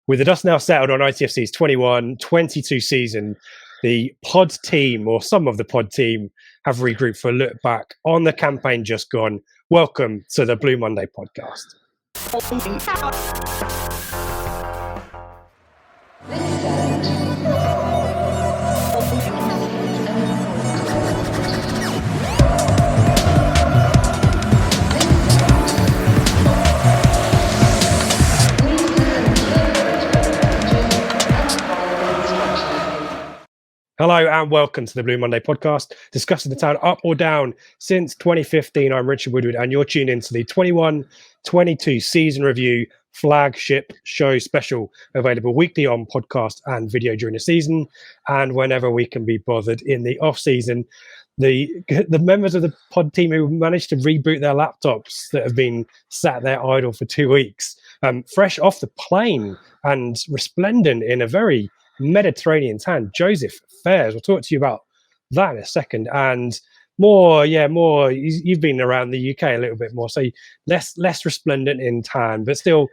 With the dust now settled on ITFC's 21-22 season, the pod team, or some of the pod team, have regrouped for a look back on the campaign just gone. Welcome to the Blue Monday podcast. Hello and welcome to the Blue Monday podcast, discussing the town up or down since 2015. I'm Richard Woodward and you're tuned into the 21-22 season review flagship show special, available weekly on podcast and video during the season and whenever we can be bothered in the off season. The members of the pod team who managed to reboot their laptops that have been sat there idle for 2 weeks, fresh off the plane and resplendent in a very Mediterranean town, Joseph Fairs. We'll talk to you about that in a second, and more. You've been around the UK a little bit more, so less resplendent in tan, but still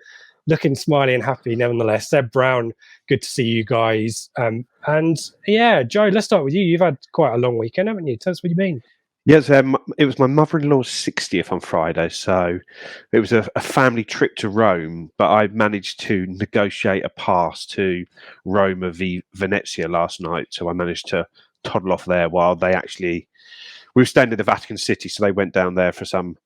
looking smiley and happy nevertheless. Seb Brown, good to see you guys. And yeah, Joe, let's start with you. You've had quite a long weekend, haven't you? Tell us what you mean. Yes, it was my mother-in-law's 60th on Friday, so it was a family trip to Rome, but I managed to negotiate a pass to Roma v Venezia last night, so I managed to toddle off there while we were staying in the Vatican City, so they went down there for some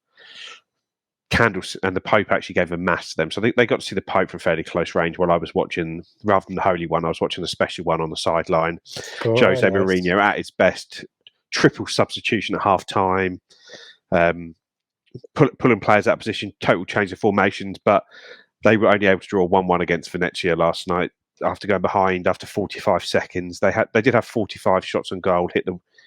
candles, and the Pope actually gave a mass to them, so they got to see the Pope from fairly close range while I was watching, rather than the Holy One, I was watching the special one on the sideline. Jose Mourinho at his best, triple substitution at half time, pulling players out of position, total change of formations, but they were only able to draw 1-1 against Venezia last night after going behind after 45 seconds. They did have 45 shots on goal, hit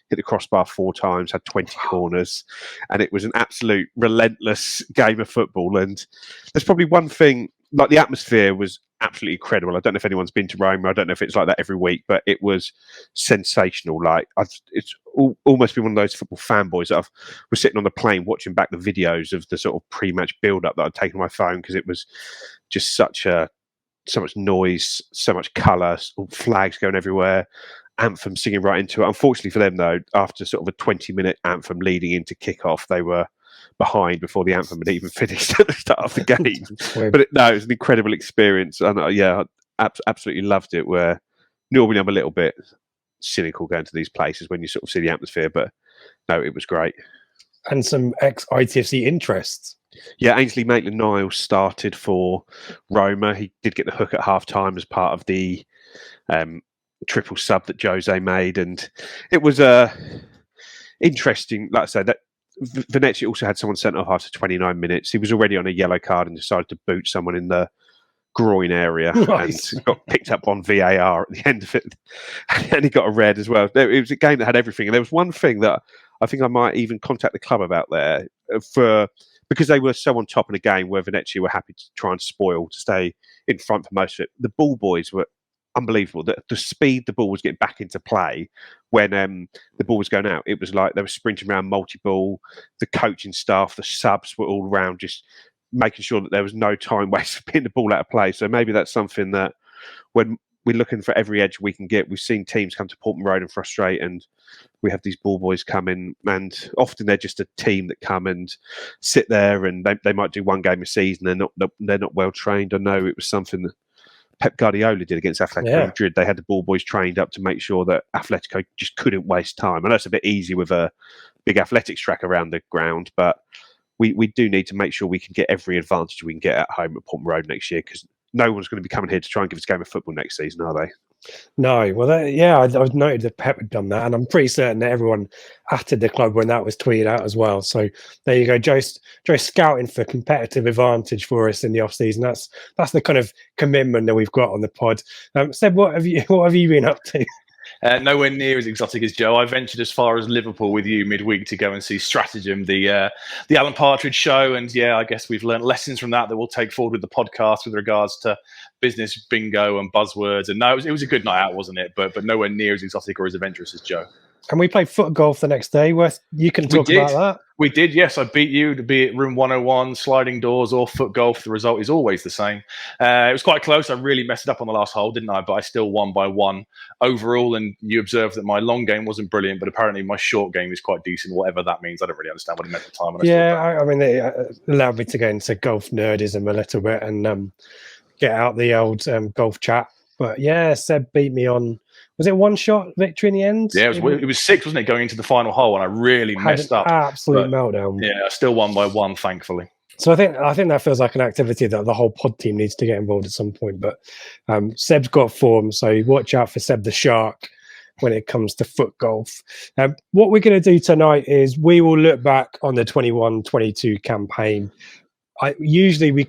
the crossbar 4 times, had 20 corners, and it was an absolute relentless game of football. And there's probably one thing, like the atmosphere was absolutely incredible. I don't know if anyone's been to Rome. I don't know if it's like that every week, but it was sensational. It's almost been one of those football fanboys that was sitting on the plane watching back the videos of the sort of pre-match build-up that I'd taken on my phone, because it was just so much noise, so much colour, flags going everywhere, anthem singing right into it. Unfortunately for them, though, after sort of a 20-minute anthem leading into kickoff, they were behind before the anthem had even finished at the start of the game. But it was an incredible experience, and I absolutely loved it. Where normally I'm a little bit cynical going to these places when you sort of see the atmosphere, but no, it was great. And some ex-ITFC interests. Yeah, Ainsley Maitland-Niles started for Roma. He did get the hook at half-time as part of the triple sub that Jose made, and it was interesting. Like I said, that Venezia also had someone sent off after 29 minutes. He was already on a yellow card and decided to boot someone in the groin area, nice. And got picked up on VAR at the end of it, and he got a red as well. It was a game that had everything, and there was one thing that I think I might even contact the club about there, because they were so on top in a game where Venezia were happy to try and spoil, to stay in front for most of it. The ball boys were unbelievable. The speed the ball was getting back into play when the ball was going out, it was like they were sprinting around multi-ball. The coaching staff, the subs were all around just making sure that there was no time waste for getting the ball out of play. So maybe that's something that when we're looking for every edge we can get, we've seen teams come to Portman Road and frustrate, and we have these ball boys come in, and often they're just a team that come and sit there, and they might do one game a season. They're not well trained. I know it was something that Pep Guardiola did against Atletico Madrid. They had the ball boys trained up to make sure that Atletico just couldn't waste time. I know it's a bit easy with a big athletics track around the ground, but we do need to make sure we can get every advantage we can get at home at Portman Road next year, because no one's going to be coming here to try and give us a game of football next season, are they? No. Well, I've noted that Pep had done that, and I'm pretty certain that everyone atted the club when that was tweeted out as well. So there you go, Joe's scouting for competitive advantage for us in the off season. That's the kind of commitment that we've got on the pod. Seb, what have you been up to? Nowhere near as exotic as Joe. I ventured as far as Liverpool with you midweek to go and see Stratagem, the Alan Partridge show, and I guess we've learnt lessons from that we'll take forward with the podcast with regards to business bingo and buzzwords. And no, it was a good night out, wasn't it? But nowhere near as exotic or as adventurous as Joe. And we played foot golf the next day. You can talk about that. We did, yes. I beat you, to be it room 101, sliding doors, or foot golf. The result is always the same. It was quite close. I really messed it up on the last hole, didn't I? But I still won by 1 overall. And you observed that my long game wasn't brilliant, but apparently my short game is quite decent, whatever that means. I don't really understand what it meant at the time. I mean, it allowed me to go into golf nerdism a little bit and get out the old golf chat. But yeah, Seb beat me on. Was it one shot victory in the end? Yeah, it was 6, wasn't it, going into the final hole, and I really messed up. Absolute meltdown. Yeah, I still won by 1, thankfully. So I think that feels like an activity that the whole pod team needs to get involved at some point. But Seb's got form, so watch out for Seb the Shark when it comes to foot golf. What we're going to do tonight is we will look back on the 21-22 campaign. Usually we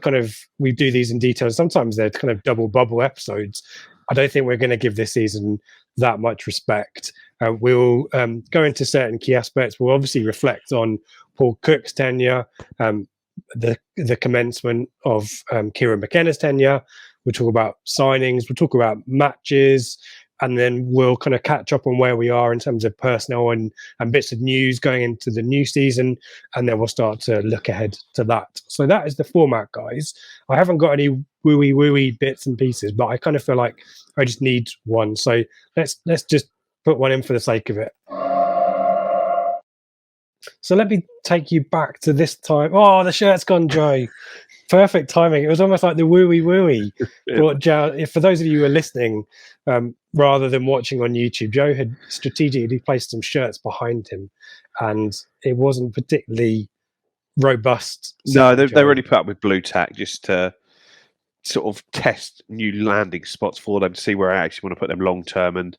do these in detail. Sometimes they're kind of double bubble episodes. I don't think we're going to give this season that much respect. We'll go into certain key aspects. We'll obviously reflect on Paul Cook's tenure, the commencement of Kieran McKenna's tenure. We'll talk about signings. We'll talk about matches. And then we'll kind of catch up on where we are in terms of personnel and bits of news going into the new season. And then we'll start to look ahead to that. So that is the format, guys. I haven't got any wooey bits and pieces, but I kind of feel like I just need one. So let's just put one in for the sake of it. So let me take you back to this time. Oh, the shirt's gone dry. Perfect timing. It was almost like the wooey brought Joe. For those of you who are listening, rather than watching on YouTube, Joe had strategically placed some shirts behind him, and it wasn't particularly robust. No, they already put up with blue tack just to sort of test new landing spots for them to see where I actually want to put them long term. And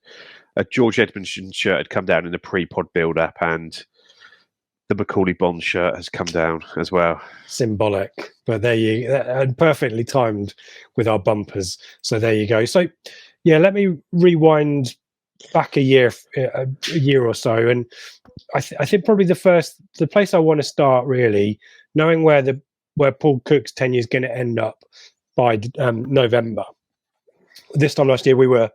a George Edmondson shirt had come down in the pre-pod build-up, and the Macaulay Bond shirt has come down as well. Symbolic, but and perfectly timed with our bumpers. So there you go. So yeah, let me rewind back a year or so, and I think probably the place I want to start really, knowing where Paul Cook's tenure is going to end up by November. This time last year,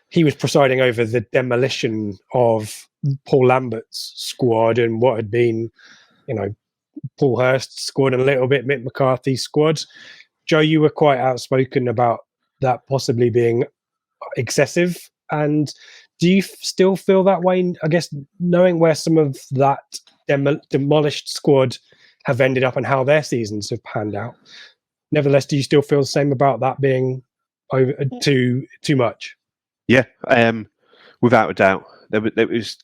he was presiding over the demolition of Paul Lambert's squad and what had been, Paul Hurst's squad and a little bit Mick McCarthy's squad. Joe, you were quite outspoken about that possibly being excessive. And do you still feel that way? I guess knowing where some of that demolished squad have ended up and how their seasons have panned out. Nevertheless, do you still feel the same about that being over too much? Yeah, without a doubt.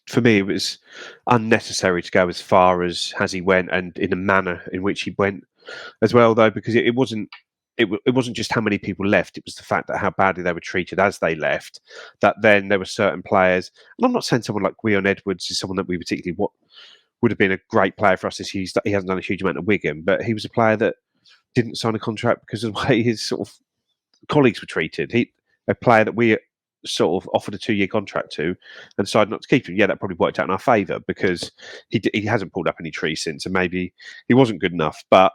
For me, it was unnecessary to go as far as he went, and in the manner in which he went as well, though, because it wasn't just how many people left, it was the fact that how badly they were treated as they left, that then there were certain players, and I'm not saying someone like Gwion Edwards is someone that we particularly would have been a great player for us this year. He hasn't done a huge amount at Wigan, but he was a player that didn't sign a contract because of the way his sort of colleagues were treated. A player that we sort of offered a 2-year contract to and decided not to keep him. Yeah, that probably worked out in our favour because he hasn't pulled up any trees since, and maybe he wasn't good enough. But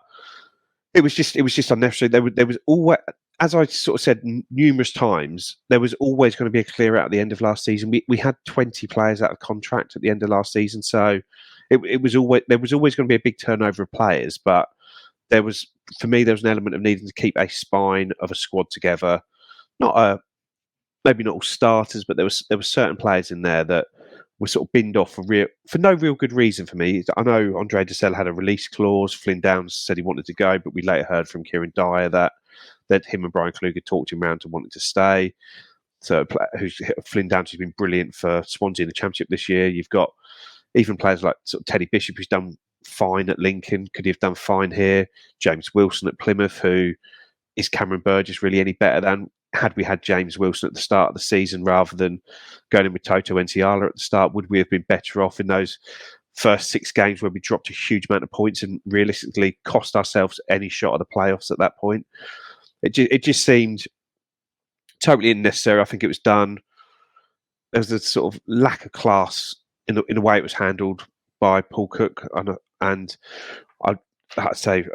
it was just unnecessary. There was always, as I sort of said numerous times, there was always going to be a clear out at the end of last season. We had 20 players out of contract at the end of last season, so there was always going to be a big turnover of players. But for me, there was an element of needing to keep a spine of a squad together. Maybe not all starters, but there were certain players in there that were sort of binned off for no real good reason for me. I know Andre Dessel had a release clause. Flynn Downs said he wanted to go, but we later heard from Kieran Dyer that him and Brian Kluger talked him around to wanting to stay. So Flynn Downs has been brilliant for Swansea in the Championship this year. You've got even players like sort of Teddy Bishop, who's done fine at Lincoln. Could he have done fine here? James Wilson at Plymouth, who is Cameron Burgess really any better than? Had we had James Wilson at the start of the season rather than going in with Toto Nsiala at the start, would we have been better off in those first 6 games where we dropped a huge amount of points and realistically cost ourselves any shot at the playoffs at that point? It just seemed totally unnecessary. I think it was done. There was a sort of lack of class in the way it was handled by Paul Cook, and I'd say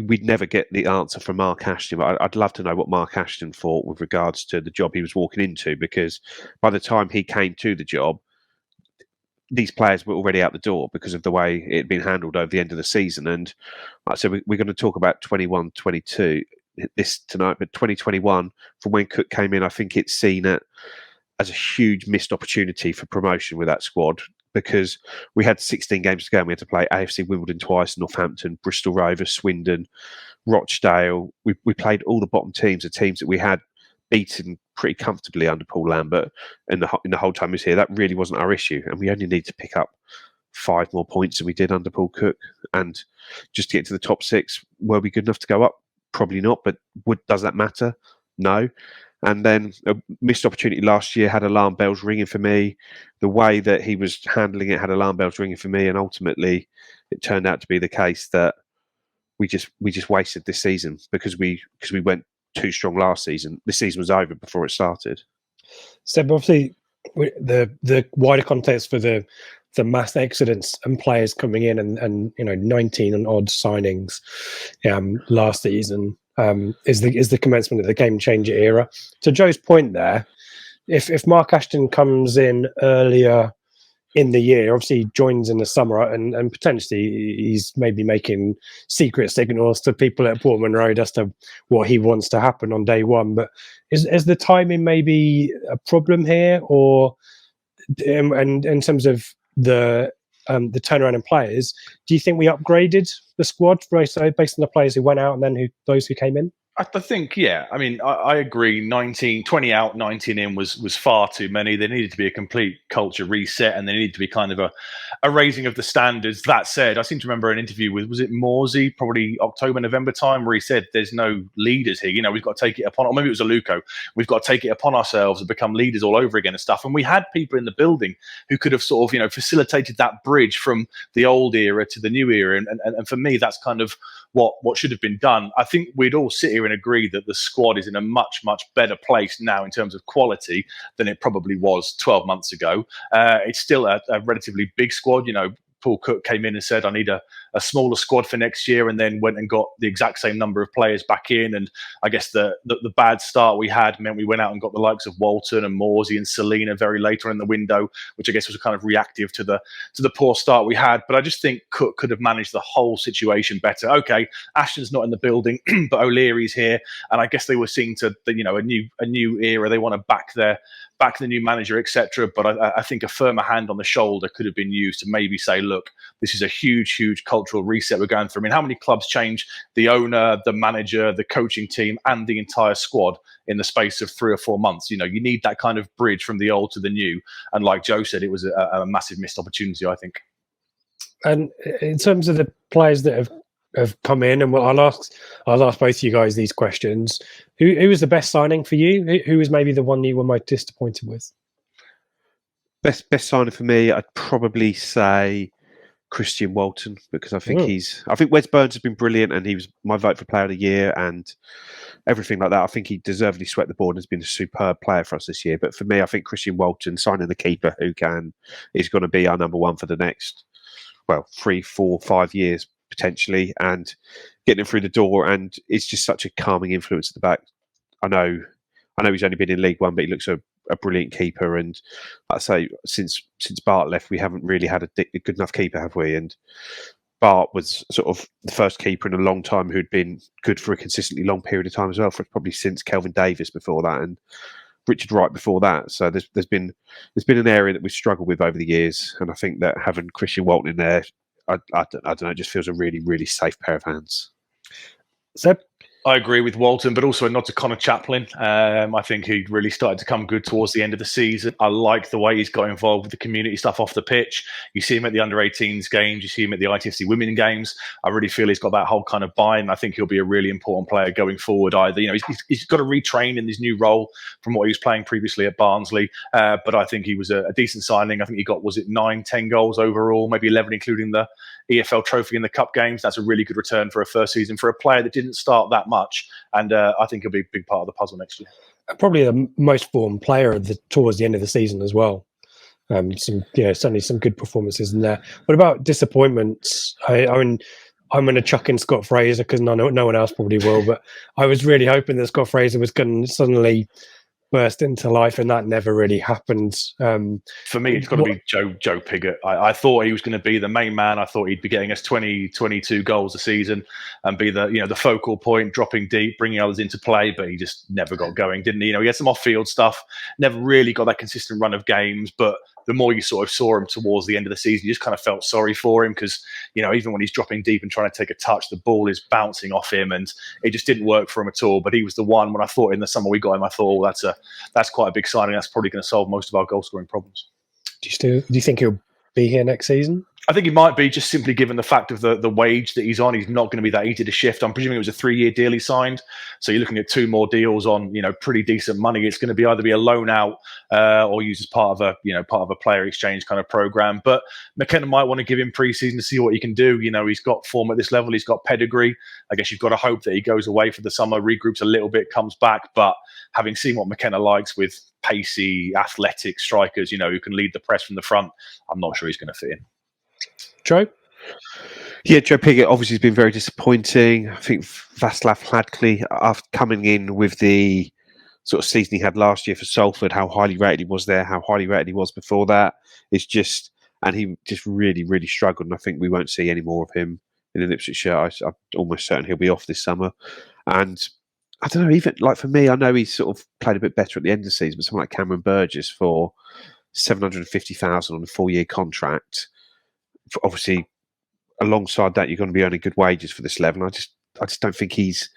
we'd never get the answer from Mark Ashton. But I'd love to know what Mark Ashton thought with regards to the job he was walking into, because by the time he came to the job, these players were already out the door because of the way it had been handled over the end of the season. And like I said, we're going to talk about 21-22 this tonight, but 2021, from when Cook came in, I think it's seen it as a huge missed opportunity for promotion with that squad, because we had 16 games to go and we had to play AFC Wimbledon twice, Northampton, Bristol Rovers, Swindon, Rochdale. We played all the bottom teams, the teams that we had beaten pretty comfortably under Paul Lambert in the whole time he was here. That really wasn't our issue, and we only need to pick up 5 more points than we did under Paul Cook. And just to get to the top 6, were we good enough to go up? Probably not, but does that matter? No. And then a missed opportunity last year had alarm bells ringing for me. The way that he was handling it had alarm bells ringing for me, and ultimately it turned out to be the case that we just wasted this season because we went too strong last season. This season was over before it started. So obviously, the wider context for the mass exodus and players coming in and 19 and odd signings last season is the commencement of the game changer era. To Joe's point there, if Mark Ashton comes in earlier in the year, obviously joins in the summer, and potentially he's maybe making secret signals to people at Portman Road as to what he wants to happen on day one. But is the timing maybe a problem here, or and in terms of the turnaround in players, do you think we upgraded the squad based on the players who went out and then those who came in? I think, yeah. I mean, I agree. 20 out, 19 in was far too many. There needed to be a complete culture reset, and there needed to be kind of a raising of the standards. That said, I seem to remember an interview with, was it Morsey, probably October, November time, where he said, there's no leaders here. We've got to take it upon, or maybe it was Aluko, we've got to take it upon ourselves and become leaders all over again and stuff. And we had people in the building who could have sort of, facilitated that bridge from the old era to the new era. And for me, that's kind of what should have been done. I think we'd all sit here and agree that the squad is in a much, much better place now in terms of quality than it probably was 12 months ago. It's still a relatively big squad. Paul Cook came in and said, I need a smaller squad for next year, and then went and got the exact same number of players back in. And I guess the bad start we had meant we went out and got the likes of Walton and Morsey and Selina very later in the window, which I guess was kind of reactive to the poor start we had. But I just think Cook could have managed the whole situation better. Okay, Ashton's not in the building, but O'Leary's here, and I guess they were seeing to a new era. They want to back the new manager, etc. But I think a firmer hand on the shoulder could have been used to maybe say, look, this is a huge, huge cultural reset we're going through. I mean, how many clubs change the owner, the manager, the coaching team, and the entire squad in the space of 3 or 4 months? You need that kind of bridge from the old to the new. And like Joe said, it was a massive missed opportunity, I think. And in terms of the players that have come in, and I'll ask both of you guys these questions. Who was the best signing for you? Who was maybe the one you were most disappointed with? Best signing for me, I'd probably say Christian Walton, because I think I think Wes Burns has been brilliant, and he was my vote for Player of the Year and everything like that. I think he deservedly swept the board and has been a superb player for us this year. But for me, I think Christian Walton, signing the keeper is going to be our number one for the next 3, 4, 5 years potentially, and getting him through the door. And it's just such a calming influence at the back. I know he's only been in League One, but he looks a brilliant keeper. And like I say, since Bart left, we haven't really had a good enough keeper, have we? And Bart was sort of the first keeper in a long time who'd been good for a consistently long period of time as well, for probably since Kelvin Davis before that, and Richard Wright before that. So there's been an area that we've struggled with over the years, and I think that having Christian Walton in there, I don't know, it just feels a really, really safe pair of hands. Seb? I agree with Walton, but also a nod to Connor Chaplin. I think he really started to come good towards the end of the season. I like the way he's got involved with the community stuff off the pitch. You see him at the under-18s games. You see him at the ITFC women games. I really feel he's got that whole kind of buy-in. I think he'll be a really important player going forward. Either he's got to retrain in his new role from what he was playing previously at Barnsley. But I think he was a decent signing. I think he got 9-10 goals overall, maybe 11 including the EFL trophy in the cup games. That's a really good return for a first season for a player that didn't start that much, and I think he'll be a big part of the puzzle next year. Probably the most formed player towards the end of the season as well. Certainly some good performances in there. What about disappointments? I'm going to chuck in Scott Fraser because no one else probably will, but I was really hoping that Scott Fraser was going to suddenly burst into life, and that never really happened. For me, it's got to be Joe Pigott. I thought he was going to be the main man. I thought he'd be getting us 20, 22 goals a season and be the focal point, dropping deep, bringing others into play. But he just never got going, didn't he? He had some off-field stuff, never really got that consistent run of games. But the more you sort of saw him towards the end of the season, you just kind of felt sorry for him because, even when he's dropping deep and trying to take a touch, the ball is bouncing off him and it just didn't work for him at all. But he was the one, when I thought in the summer we got him, I thought, that's quite a big signing. That's probably going to solve most of our goal scoring problems. Do you think he'll be here next season? I think he might be, just simply given the fact of the wage that he's on. He's not going to be that easy to shift. I'm presuming it was a 3-year deal he signed. So you're looking at 2 more deals on, pretty decent money. It's going to be either be a loan out or used as part of a player exchange kind of program. But McKenna might want to give him pre-season to see what he can do. He's got form at this level. He's got pedigree. I guess you've got to hope that he goes away for the summer, regroups a little bit, comes back. But having seen what McKenna likes with pacey, athletic strikers, who can lead the press from the front, I'm not sure he's going to fit in. Joe? Yeah, Joe Pigott obviously has been very disappointing. I think Václav Hladký, after coming in with the sort of season he had last year for Salford, how highly rated he was there, how highly rated he was before that, and he just really, really struggled. And I think we won't see any more of him in an Ipswich shirt. I'm almost certain he'll be off this summer. And I don't know, even like for me, I know he's sort of played a bit better at the end of the season, but someone like Cameron Burgess for $750,000 on a 4-year contract. Obviously, alongside that, you're going to be earning good wages for this level. I just don't think he's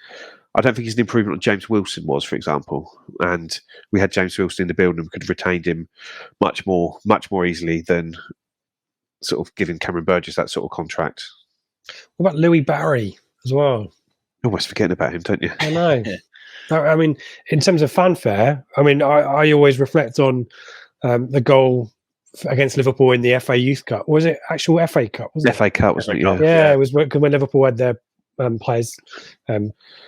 an improvement on James Wilson was, for example. And we had James Wilson in the building and could have retained him much more easily than sort of giving Cameron Burgess that sort of contract. What about Louis Barry as well? Almost forgetting about him, don't you? I know. I mean, in terms of fanfare, I always reflect on the goal against Liverpool in the FA Youth Cup. Was it actual FA Cup? FA Cup, wasn't it? Yeah, it was when Liverpool had their players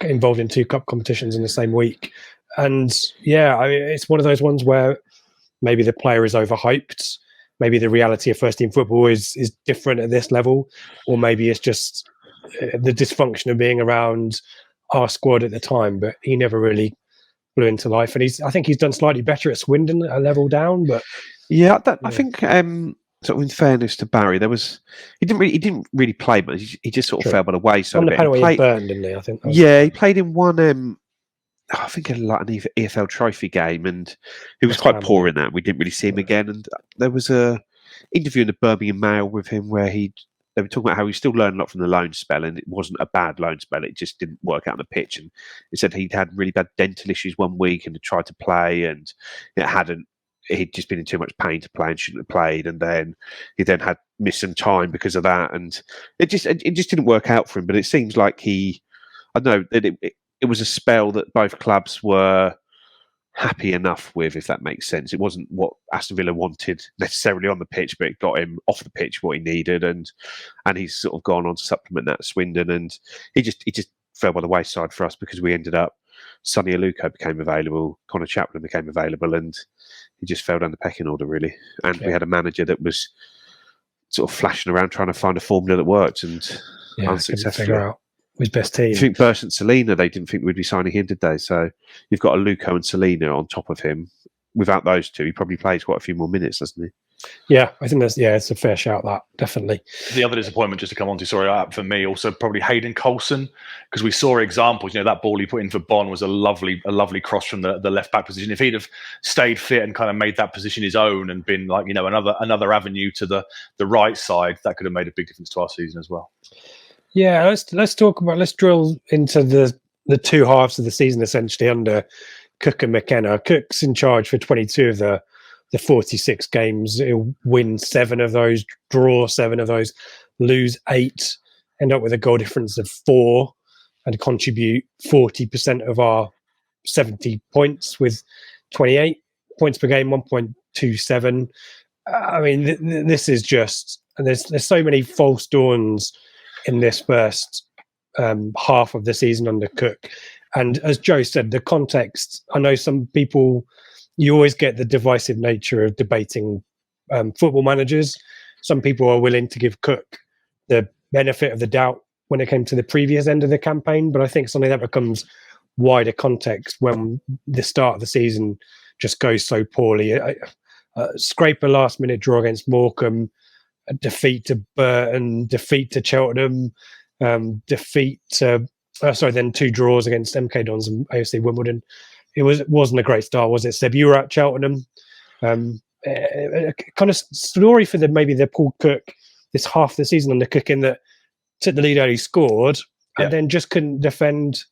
involved in 2 cup competitions in the same week. And it's one of those ones where maybe the player is overhyped. Maybe the reality of first team football is different at this level, or maybe it's just the dysfunction of being around our squad at the time. But he never really blew into life, and I think he's done slightly better at Swindon, a level down. But I think sort of in fairness to Barry, he didn't really play, but he just sort of fell by the wayside. On the penalty he burned, didn't he? I think. He played in one. I think like an EFL Trophy game, and he was quite poor in that. We didn't really see him again. And there was a interview in the Birmingham Mail with him where they were talking about how he's still learning a lot from the loan spell, and it wasn't a bad loan spell. It just didn't work out on the pitch. And he said he'd had really bad dental issues one week and had tried to play, and he'd just been in too much pain to play and shouldn't have played. And then he had missed some time because of that, and it just didn't work out for him. But it seems like I don't know that it was a spell that both clubs were happy enough with, if that makes sense. It wasn't what Aston Villa wanted necessarily on the pitch, but it got him off the pitch what he needed, and he's sort of gone on to supplement that at Swindon, and he just fell by the wayside for us because we ended up Sonny Aluko became available, Connor Chaplin became available, and he just fell down the pecking order really. And we had a manager that was sort of flashing around trying to find a formula that worked, and unsuccessfully. Figure out his best team. I think Burst and Selena, they didn't think we'd be signing him, did they? So you've got Aluko and Selena on top of him. Without those two, he probably plays quite a few more minutes, doesn't he? Yeah, I think it's a fair shout, that, definitely. The other disappointment, just to come on to, for me, also probably Hayden Coulson, because we saw examples. That ball he put in for Bonn was a lovely cross from the left back position. If he'd have stayed fit and kind of made that position his own and been like another avenue to the right side, that could have made a big difference to our season as well. Yeah, let's drill into the 2 halves of the season essentially under Cook and McKenna. Cook's in charge for 22 of the 46 games. He'll win 7 of those, draw 7 of those, lose 8, end up with a goal difference of 4, and contribute 40% of our 70 points with 28 points per game, 1.27. I mean, this is just, and there's so many false dawns in this first half of the season under Cook. And as Joe said, the context, I know some people, you always get the divisive nature of debating football managers. Some people are willing to give Cook the benefit of the doubt when it came to the previous end of the campaign, but I think something that becomes wider context when the start of the season just goes so poorly. Scrape a last-minute draw against Morecambe, a defeat to Burton, defeat to Cheltenham, then 2 draws against MK Dons and AFC Wimbledon. It wasn't a great start, was it, Seb? You were at Cheltenham. A kind of story for maybe the Paul Cook this half of the season under Cooking that took the lead early, scored, and then just couldn't defend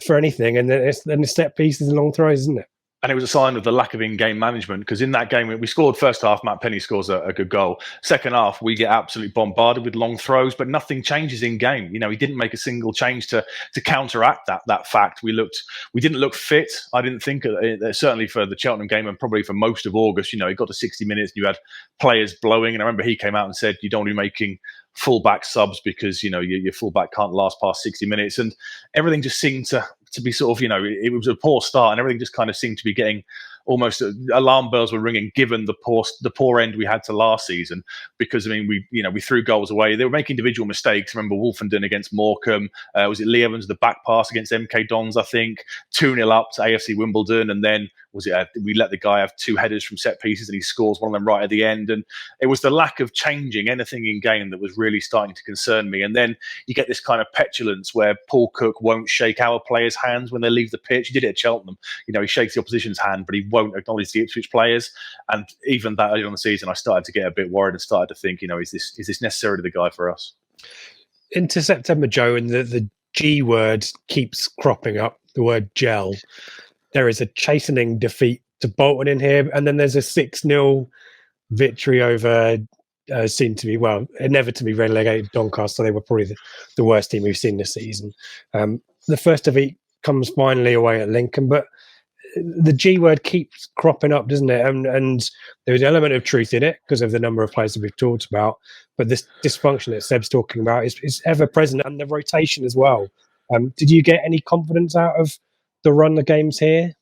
for anything. And then the set pieces and long throws, isn't it? And it was a sign of the lack of in-game management, because in that game, we scored first half, Matt Penny scores a good goal. Second half, we get absolutely bombarded with long throws, but nothing changes in game. He didn't make a single change to counteract that fact. We didn't look fit. I didn't think, certainly for the Cheltenham game and probably for most of August, it got to 60 minutes and you had players blowing. And I remember he came out and said, you don't want to be making fullback subs because, your fullback can't last past 60 minutes. And everything just seemed to be sort of, it was a poor start, and everything just kind of seemed to be getting almost alarm bells were ringing, given the poor end we had to last season. Because we threw goals away. They were making individual mistakes. Remember Wolfenden against Morecambe? Was it Lee Evans, the back pass against MK Dons? I think 2-0 up to AFC Wimbledon, and then we let the guy have 2 headers from set pieces, and he scores one of them right at the end. And it was the lack of changing anything in game that was really starting to concern me. And then you get this kind of petulance where Paul Cook won't shake our players' hands when they leave the pitch. He did it at Cheltenham. He shakes the opposition's hand, but he won't acknowledge the Ipswich players. And even that early on the season, I started to get a bit worried and started to think, is this necessarily the guy for us? Into September, Joe, and the G word keeps cropping up, the word gel. There is a chastening defeat to Bolton in here, and then there's a 6-0 victory over inevitably relegated Doncaster. They were probably the worst team we've seen this season. The first defeat comes finally away at Lincoln, but the G word keeps cropping up, doesn't it? And there's an element of truth in it because of the number of players that we've talked about, but this dysfunction that Seb's talking about is ever present, and the rotation as well. Did you get any confidence out of the run of games here?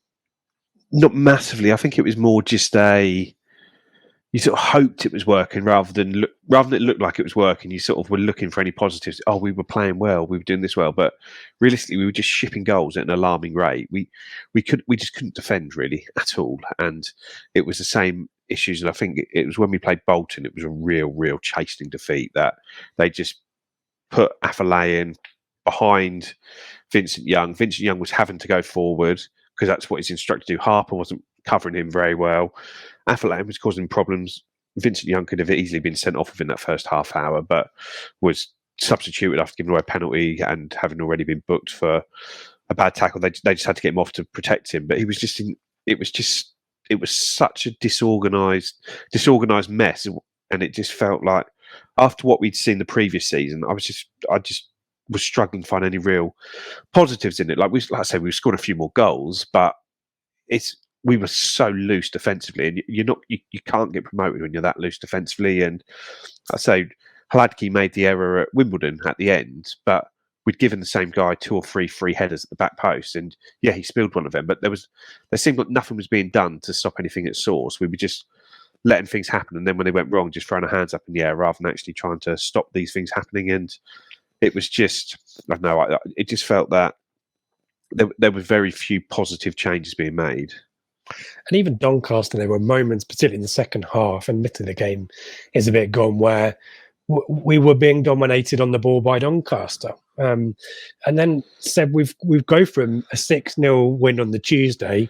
Not massively. I think it was more just you sort of hoped it was working rather than it looked like it was working. You sort of were looking for any positives. Oh, we were playing well, we were doing this well, but realistically, we were just shipping goals at an alarming rate. We just couldn't defend really at all, and it was the same issues. And I think it was when we played Bolton, it was a real chastening defeat that they just put Affolay in behind Vincent Young. Vincent Young was having to go forward because that's what he's instructed to do. Harper wasn't covering him very well. Affolay was causing problems. Vincent Young could have easily been sent off within that first half hour, but was substituted after giving away a penalty and having already been booked for a bad tackle. They just had to get him off to protect him. But he was just it was such a disorganised mess, and it just felt like after what we'd seen the previous season, I just was struggling to find any real positives in it. Like I say, we've scored a few more goals, but we were so loose defensively, and you can't get promoted when you're that loose defensively. And I say Hladky made the error at Wimbledon at the end, but we'd given the same guy 2 or 3 free headers at the back post, and yeah, he spilled one of them. But there seemed like nothing was being done to stop anything at source. We were just letting things happen, and then when they went wrong, just throwing our hands up in the air rather than actually trying to stop these things happening. And it was just, I don't know, it just felt that there were very few positive changes being made. And even Doncaster, there were moments, particularly in the second half, and admittedly the game is a bit gone, where we were being dominated on the ball by Doncaster. And then said we've go from a 6-0 win on the Tuesday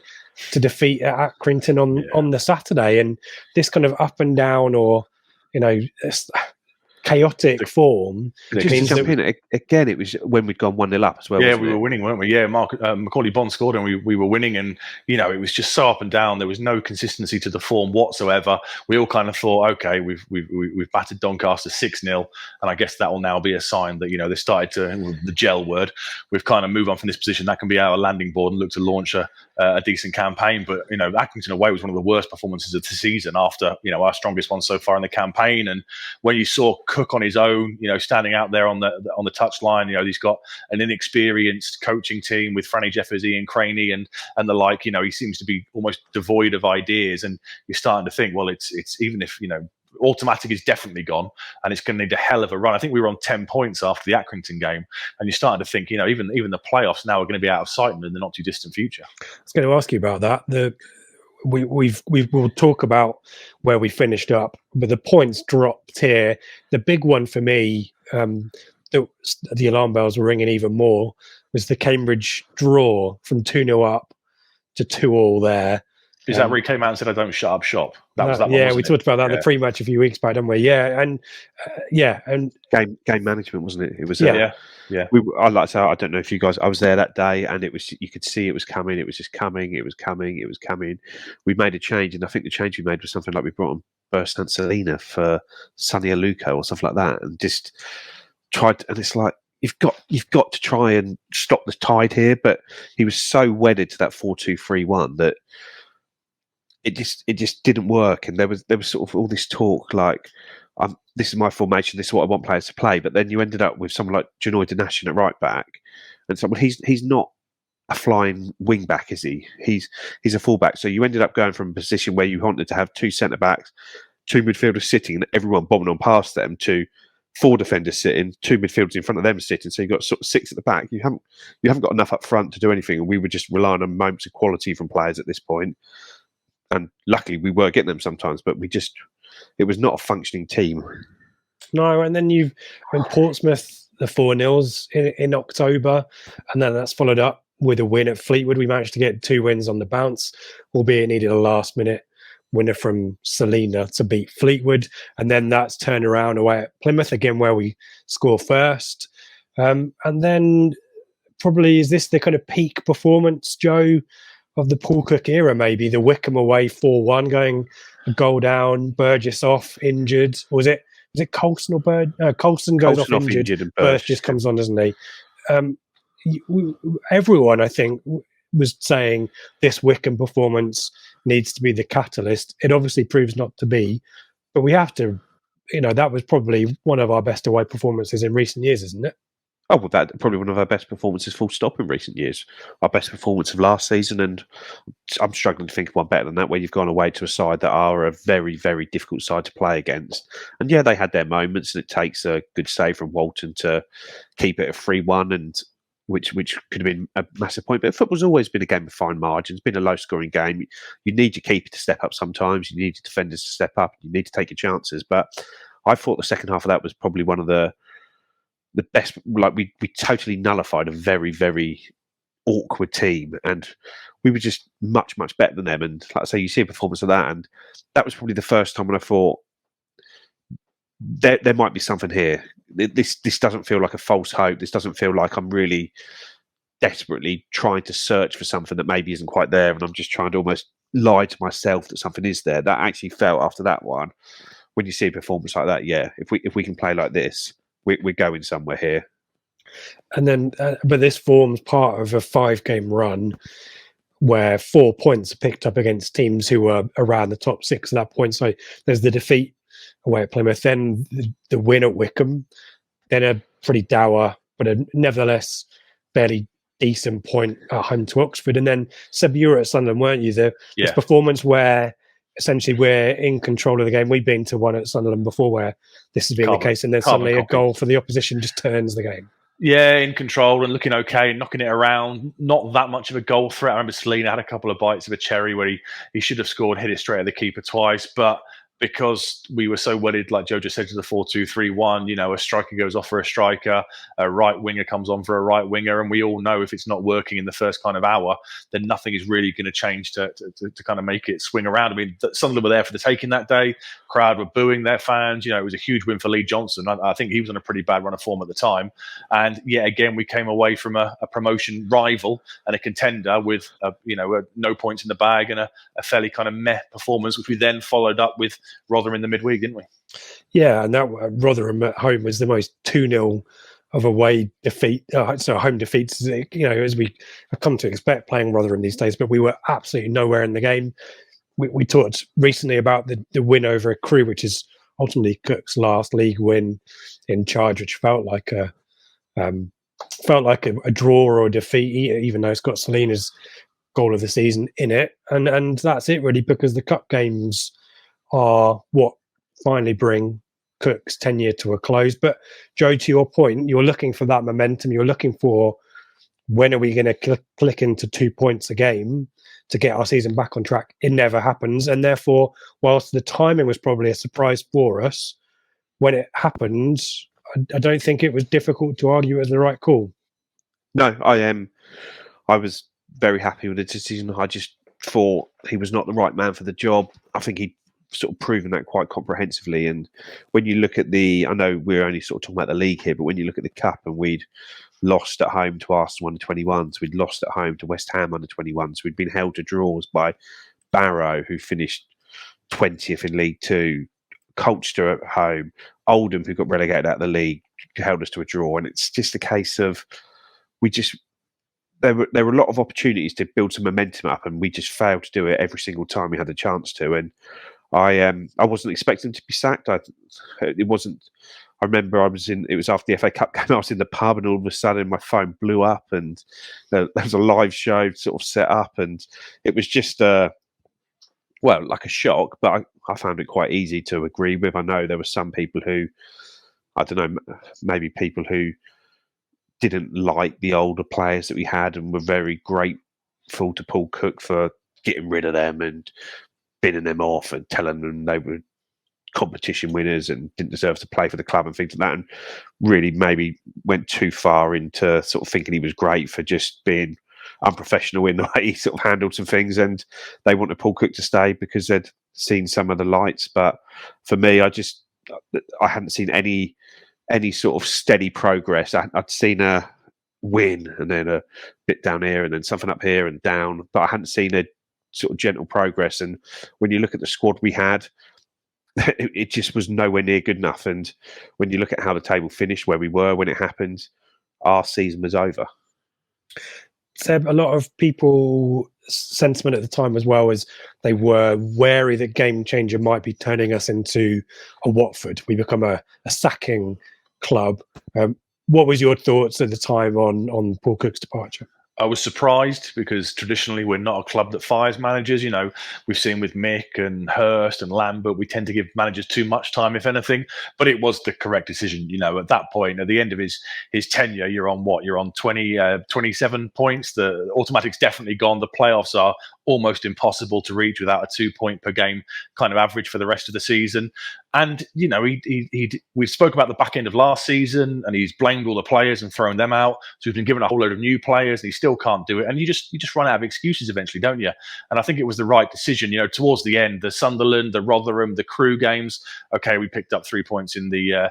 to defeat at Accrington on the Saturday. And this kind of up and down, or, chaotic form. Just to jump in, again, it was when we'd gone 1-0 up as well. Yeah, we were winning, weren't we? Yeah, Macaulay Bond scored and we were winning, and it was just so up and down. There was no consistency to the form whatsoever. We all kind of thought, okay, we've battered Doncaster 6-0, and I guess that will now be a sign that they started to, the gel word, we've kind of moved on from this position. That can be our landing board and look to launch a decent campaign. But Accrington away was one of the worst performances of the season after our strongest one so far in the campaign. And when you saw Cook on his own, standing out there on the touchline, he's got an inexperienced coaching team with Franny Jeffers, Ian Craney, and the like. He seems to be almost devoid of ideas, and you're starting to think, well, it's even if Automatic is definitely gone, and it's going to need a hell of a run. I think we were on 10 points after the Accrington game, and you're starting to think, even the playoffs now are going to be out of sight in the not too distant future. I was going to ask you about that. We'll talk about where we finished up, but the points dropped here. The big one for me, the alarm bells were ringing even more, was the Cambridge draw from 2-0 up to 2-2 there. Is that where he came out and said, "I don't shut up shop"? That was that one. Yeah, we talked about that in the pre-match a few weeks back, didn't we? Yeah, and game management, wasn't it? It was. Yeah. I'd like to say, I don't know if you guys. I was there that day, and it was. You could see it was coming. It was just coming. It was coming. It was coming. We made a change, and I think the change we made was something like we brought on Bertrand Selina for Sonny Aluko or something like that, and just tried. And it's like you've got to try and stop the tide here, but he was so wedded to that 4-2-3-1 that. It just didn't work, and there was sort of all this talk like, this is my formation, this is what I want players to play. But then you ended up with someone like Janoy Donashin at right back, and someone he's not a flying wing back, is he? He's a fullback. So you ended up going from a position where you wanted to have 2 centre backs, 2 midfielders sitting, and everyone bombing on past them, to 4 defenders sitting, 2 midfielders in front of them sitting. So you've got sort of 6 at the back. You haven't got enough up front to do anything, and we were just relying on moments of quality from players at this point. And luckily we were getting them sometimes, but it was not a functioning team. No, and then Portsmouth, the 4-0s in October, and then that's followed up with a win at Fleetwood. We managed to get 2 wins on the bounce, albeit it needed a last-minute winner from Selina to beat Fleetwood. And then that's turned around away at Plymouth, again, where we score first. And then probably, is this the kind of peak performance, Joe, of the Paul Cook era, maybe? The Wickham away 4-1, going a goal down, Burgess off, injured. Or was it Coulson or Bird? Coulson goes off injured, and Burgess just comes on, doesn't he? Everyone, I think, was saying this Wickham performance needs to be the catalyst. It obviously proves not to be, but we have to, that was probably one of our best away performances in recent years, isn't it? Oh, well, that's probably one of our best performances, full stop, in recent years. Our best performance of last season, and I'm struggling to think of one better than that, where you've gone away to a side that are a very, very difficult side to play against. And yeah, they had their moments, and it takes a good save from Walton to keep it a 3-1, and which could have been a massive point. But football's always been a game of fine margins, been a low-scoring game. You need your keeper to step up sometimes. You need your defenders to step up. You need to take your chances. But I thought the second half of that was probably one of the best. Like we totally nullified a very, very awkward team, and we were just much, much better than them. And like I say, you see a performance of that, and that was probably the first time when I thought there might be something here. This doesn't feel like a false hope. This doesn't feel like I'm really desperately trying to search for something that maybe isn't quite there, and I'm just trying to almost lie to myself that something is there. That actually felt after that one, when you see a performance like that, yeah, if we can play like this, we're going somewhere here. And then, but this forms part of a 5-game run where 4 points are picked up against teams who were around the top 6 at that point. So there's the defeat away at Plymouth, then the win at Wickham, then a pretty dour, but nevertheless fairly decent point at home to Oxford. And then, Seb, you were at Sunderland, weren't you? This performance where essentially we're in control of the game. We've been to one at Sunderland before where this has been the case, and then suddenly a goal for the opposition just turns the game. Yeah, in control and looking okay, knocking it around. Not that much of a goal threat. I remember Selina had a couple of bites of a cherry where he should have scored, hit it straight at the keeper twice, but because we were so wedded, like Joe just said, to the 4-2-3-1, a striker goes off for a striker, a right winger comes on for a right winger, and we all know if it's not working in the first kind of hour, then nothing is really going to change to kind of make it swing around. I mean, Sunderland were there for the taking that day. Crowd were booing their fans. It was a huge win for Lee Johnson. I think he was on a pretty bad run of form at the time. And yet again, we came away from a promotion rival and a contender with no points in the bag and a fairly kind of meh performance, which we then followed up with Rotherham in the midweek, didn't we? Yeah, and that Rotherham at home was the most 2-0 of away defeat. So home defeats, as we have come to expect playing Rotherham these days, but we were absolutely nowhere in the game. We talked recently about the win over Crewe, which is ultimately Cook's last league win in charge, which felt like a draw or a defeat, even though it's got Selina's goal of the season in it. And that's it really, because the cup games are what finally bring Cook's tenure to a close. But Joe, to your point, you're looking for that momentum. You're looking for, when are we going to click into 2 points a game to get our season back on track? It never happens. And therefore, whilst the timing was probably a surprise for us, when it happened, I don't think it was difficult to argue it was the right call. No, I was very happy with the decision. I just thought he was not the right man for the job. I think he'd sort of proven that quite comprehensively. And when you look at I know we're only sort of talking about the league here, but when you look at the Cup, and we'd lost at home to Arsenal under 21s, we'd lost at home to West Ham under 21s, we'd been held to draws by Barrow, who finished 20th in League Two, Colchester at home, Oldham, who got relegated out of the league, held us to a draw. And it's just a case of there were a lot of opportunities to build some momentum up, and we just failed to do it every single time we had the chance to. And I wasn't expecting to be sacked. It wasn't. I remember it was after the FA Cup game. I was in the pub, and all of a sudden my phone blew up, and there was a live show sort of set up, and it was just like a shock. But I found it quite easy to agree with. I know there were some people who, I don't know, maybe people who didn't like the older players that we had and were very grateful to Paul Cook for getting rid of them and binning them off and telling them they were competition winners and didn't deserve to play for the club and things like that, and really maybe went too far into sort of thinking he was great for just being unprofessional in the way he sort of handled some things. And they wanted Paul Cook to stay because they'd seen some of the lights. But for me, I hadn't seen any sort of steady progress. I'd seen a win and then a bit down here and then something up here and down, but I hadn't seen a sort of gentle progress. And when you look at the squad we had, it just was nowhere near good enough. And when you look at how the table finished, where we were when it happened, our season was over. Seb, a lot of people sentiment at the time as well as they were wary that Game Changer might be turning us into a Watford. We become a sacking club. What was your thoughts at the time on Paul Cook's departure? I was surprised because traditionally we're not a club that fires managers. You know, we've seen with Mick and Hurst and Lambert, we tend to give managers too much time, if anything. But it was the correct decision. You know, at that point, at the end of his tenure, you're on what? You're on 27 points. The automatic's definitely gone. The playoffs are almost impossible to reach without a 2 point per game kind of average for the rest of the season. And, you know, we spoke about the back end of last season and he's blamed all the players and thrown them out. So he's been given a whole load of new players and he still can't do it. And you just run out of excuses eventually, don't you? And I think it was the right decision. You know, towards the end, the Sunderland, the Rotherham, the Crewe games, okay, we picked up 3 points in the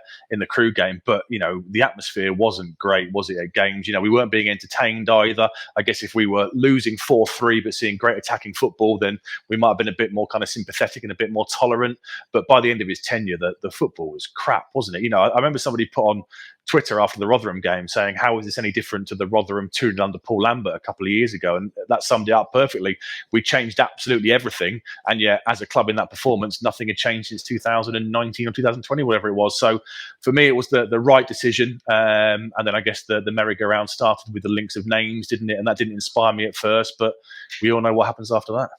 Crewe game, but, you know, the atmosphere wasn't great, was it, at games? You know, we weren't being entertained either. I guess if we were losing 4-3 but seeing great attacking football, then we might have been a bit more kind of sympathetic and a bit more tolerant. But by the end of his tenure, the football was crap, wasn't it? You know, I remember somebody put on Twitter after the Rotherham game saying, how is this any different to the Rotherham 2-0 under Paul Lambert a couple of years ago? And that summed it up perfectly. We changed absolutely everything. And yet, as a club in that performance, nothing had changed since 2019 or 2020, whatever it was. So for me, it was the right decision. And then I guess the merry-go-round started with the links of names, didn't it? And that didn't inspire me at first, but we all know what happens after that.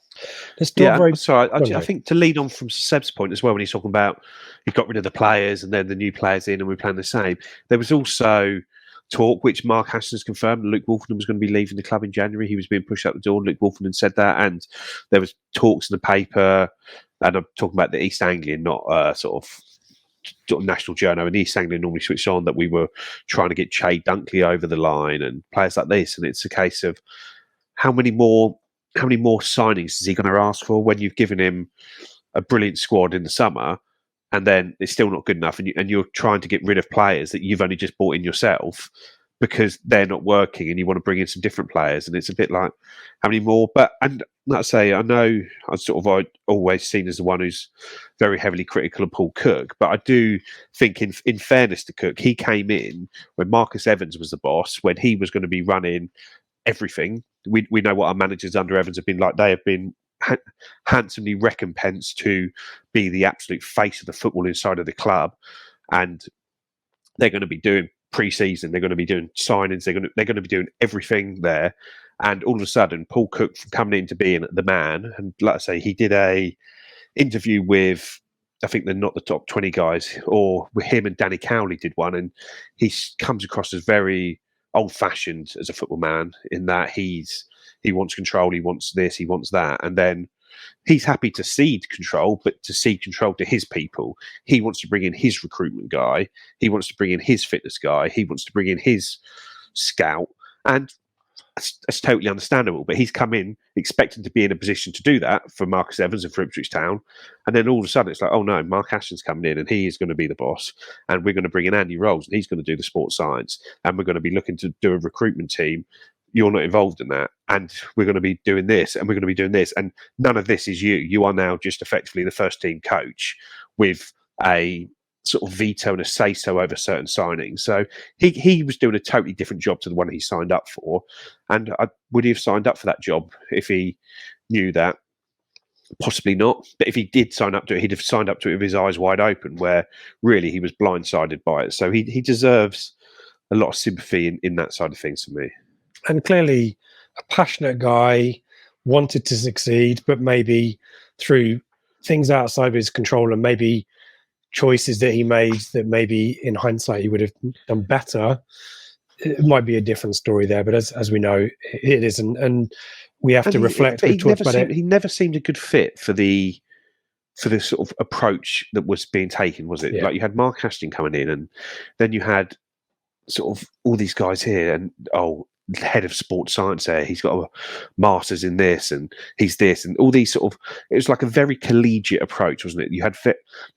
I think to lead on from Seb's point as well, when he's talking about he got rid of the players and then the new players in and we're playing the same, there was also talk, which Mark Ashton's confirmed, Luke Wolfenden was going to be leaving the club in January. He was being pushed out the door. Luke Wolfenden said that, and there was talks in the paper, and I'm talking about the East Anglian, not sort of national journal, and East Anglian normally switched on, that we were trying to get Che Dunkley over the line and players like this. And it's a case of how many more signings is he going to ask for when you've given him a brilliant squad in the summer and then it's still not good enough, and you're trying to get rid of players that you've only just bought in yourself because they're not working, and you want to bring in some different players, and it's a bit like, how many more? But, and like I say, I know I'm always seen as the one who's very heavily critical of Paul Cook, but I do think in fairness to Cook, he came in when Marcus Evans was the boss, when he was going to be running everything. We know what our managers under Evans have been like. They have been handsomely recompensed to be the absolute face of the football inside of the club, and they're going to be doing pre-season, they're going to be doing signings, they're going to be doing everything there. And all of a sudden, Paul Cook coming in to being the man, and like I say, he did a interview with I think they're not the top 20 guys. Or him and Danny Cowley did one, and he comes across as very old-fashioned as a football man in that he wants control, he wants this, he wants that, and then he's happy to cede control, but to cede control to his people. He wants to bring in his recruitment guy, he wants to bring in his fitness guy, he wants to bring in his scout, and that's totally understandable. But he's come in expecting to be in a position to do that for Marcus Evans and for Ipswich Town, and then all of a sudden it's like, oh no, Mark Ashton's coming in and he is going to be the boss, and we're going to bring in Andy Rolls and he's going to do the sports science, and we're going to be looking to do a recruitment team. You're not involved in that, and we're going to be doing this, and we're going to be doing this, and none of this is you. You are now just effectively the first team coach with a sort of veto and a say-so over certain signings. So he was doing a totally different job to the one he signed up for. And would he have signed up for that job if he knew that? Possibly not. But if he did sign up to it, he'd have signed up to it with his eyes wide open, where really he was blindsided by it. So he deserves a lot of sympathy in that side of things for me. And clearly a passionate guy, wanted to succeed, but maybe through things outside of his control and maybe choices that he made that maybe in hindsight he would have done better, it might be a different story there. But as we know, it isn't, and we have to reflect. He never seemed a good fit for the sort of approach that was being taken, was it? Yeah. Like you had Mark Ashton coming in, and then you had sort of all these guys here, and head of sports science there, he's got a master's in this, and he's this, and all these sort of, it was like a very collegiate approach, wasn't it? You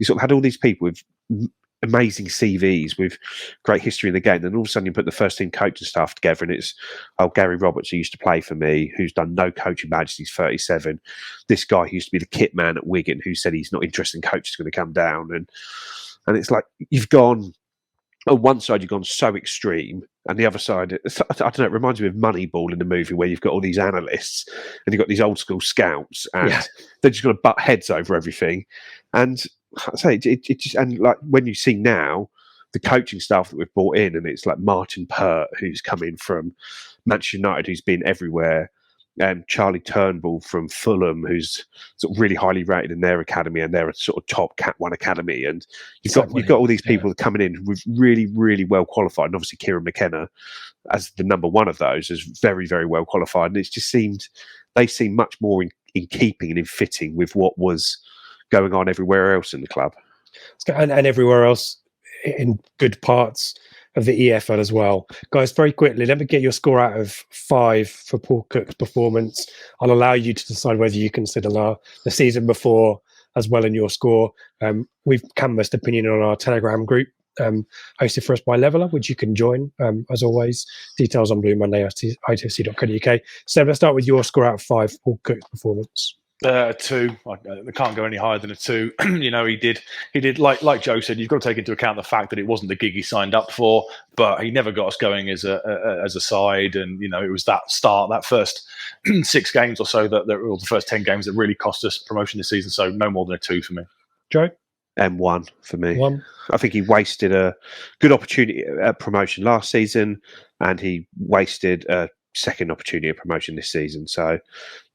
sort of had all these people with amazing CVs with great history in the game, then all of a sudden you put the first team coaching staff together, and it's Gary Roberts, who used to play for me, who's done no coaching badges, he's 37. This guy who used to be the kit man at Wigan, who said he's not interested in coaches, going to come down, and it's like you've gone on one side, you've gone so extreme, and the other side, I don't know, it reminds me of Moneyball in the movie, where you've got all these analysts and you've got these old school scouts, and they're just going to butt heads over everything. And I say it just, and like when you see now the coaching staff that we've brought in, and it's like Martin Pert, who's come in from Manchester United, who's been everywhere. Charlie Turnbull from Fulham, who's sort of really highly rated in their academy, and they're a sort of top Cat 1 academy. And you've got all these people coming in with really, really well qualified. And obviously Kieran McKenna, as the number one of those, is very, very well qualified. And it's just they seem much more in keeping and in fitting with what was going on everywhere else in the club. And everywhere else in good parts of the EFL as well. Guys, very quickly, let me get your score out of 5 for Paul Cook's performance. I'll allow you to decide whether you consider the season before as well in your score. We've canvassed opinion on our Telegram group, hosted for us by Leveller, which you can join, as always. Details on Blue Monday at ITFC.co.uk. So let's start with your score out of 5 for Paul Cook's performance. 2. I can't go any higher than a 2. He did like Joe said, you've got to take into account the fact that it wasn't the gig he signed up for, but he never got us going as a side, and it was that first 6 games or so or the first 10 games that really cost us promotion this season. So no more than a 2 for me. Joe? M1 for me. 1. I think he wasted a good opportunity at promotion last season, and he wasted a second opportunity of promotion this season. So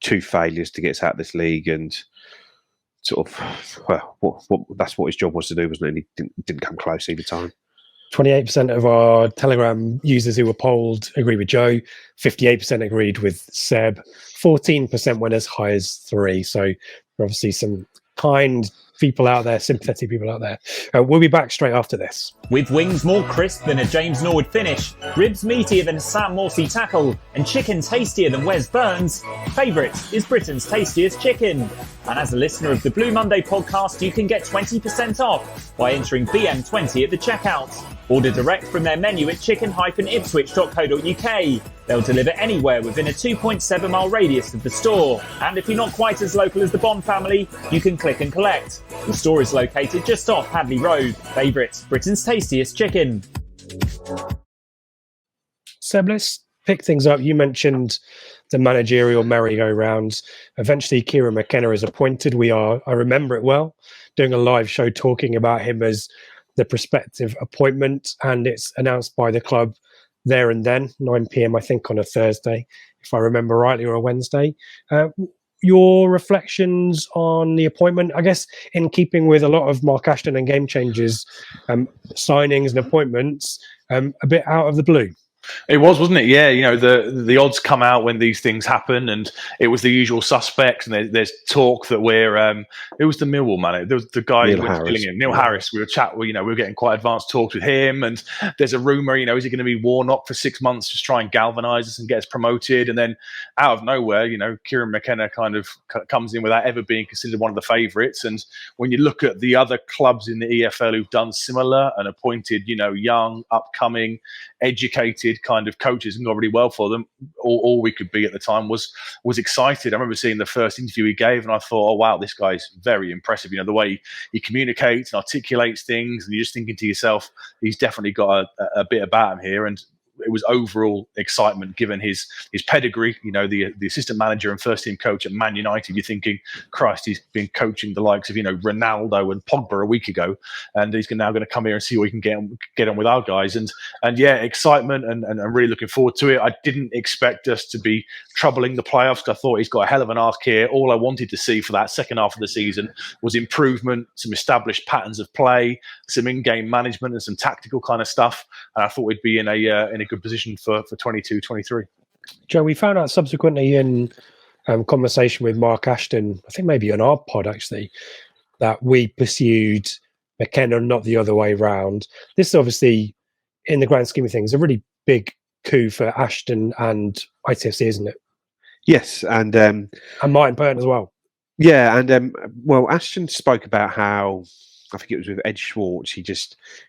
2 failures to get us out of this league, and sort of that's what his job was to do, wasn't it? And he didn't come close either time. 28% of our Telegram users who were polled agree with Joe, 58% agreed with Seb, 14% went as high as 3. So obviously some kind people out there, sympathetic people out there. We'll be back straight after this. With wings more crisp than a James Norwood finish, ribs meatier than a Sam Morsey tackle, and chicken tastier than Wes Burns, Favourite is Britain's tastiest chicken. And as a listener of the Blue Monday podcast, you can get 20% off by entering BM20 at the checkout. Order direct from their menu at chicken-ipswich.co.uk. They'll deliver anywhere within a 2.7 mile radius of the store. And if you're not quite as local as the Bond family, you can click and collect. The store is located just off Hadley Road. Favourite, Britain's tastiest chicken. Seb, let's pick things up. You mentioned the managerial merry-go-rounds. Eventually, Kieran McKenna is appointed. I remember it well, doing a live show talking about him as the prospective appointment, and it's announced by the club there and then, 9 p.m, I think, on a Thursday, if I remember rightly, or a Wednesday. your reflections on the appointment, I guess, in keeping with a lot of Mark Ashton and Game Changers signings and appointments, a bit out of the blue. It was, wasn't it? Yeah, the odds come out when these things happen, and it was the usual suspects. And there's talk that we're it was the Millwall man, there was the guy Neil who went Harris. Neil Harris. We were getting quite advanced talks with him, and there's a rumor, is he going to be Warnock for 6 months, just try and galvanise us and get us promoted? And then out of nowhere, Kieran McKenna kind of comes in without ever being considered one of the favourites. And when you look at the other clubs in the EFL who've done similar and appointed, young, upcoming, educated kind of coaches and got really well for them, all we could be at the time was excited. I remember seeing the first interview he gave, and I thought, oh wow, this guy's very impressive. The way he communicates and articulates things, and you're just thinking to yourself, he's definitely got a bit about him here. And it was overall excitement given his pedigree. The assistant manager and first team coach at Man United. You're thinking, Christ, he's been coaching the likes of Ronaldo and Pogba a week ago, and he's now going to come here and see what he can get on with our guys. And yeah, excitement and really looking forward to it. I didn't expect us to be troubling the playoffs. I thought he's got a hell of an arc here. All I wanted to see for that second half of the season was improvement, some established patterns of play, some in-game management, and some tactical kind of stuff. And I thought we'd be in a good position for 22-23. Joe, we found out subsequently in conversation with Mark Ashton, I think maybe on our pod actually, that we pursued McKenna, not the other way round. This is obviously, in the grand scheme of things, a really big coup for Ashton and ITFC, isn't it? Yes, and Martin Burton as well. Yeah, and Ashton spoke about how, I think it was with Ed Schwartz, he'd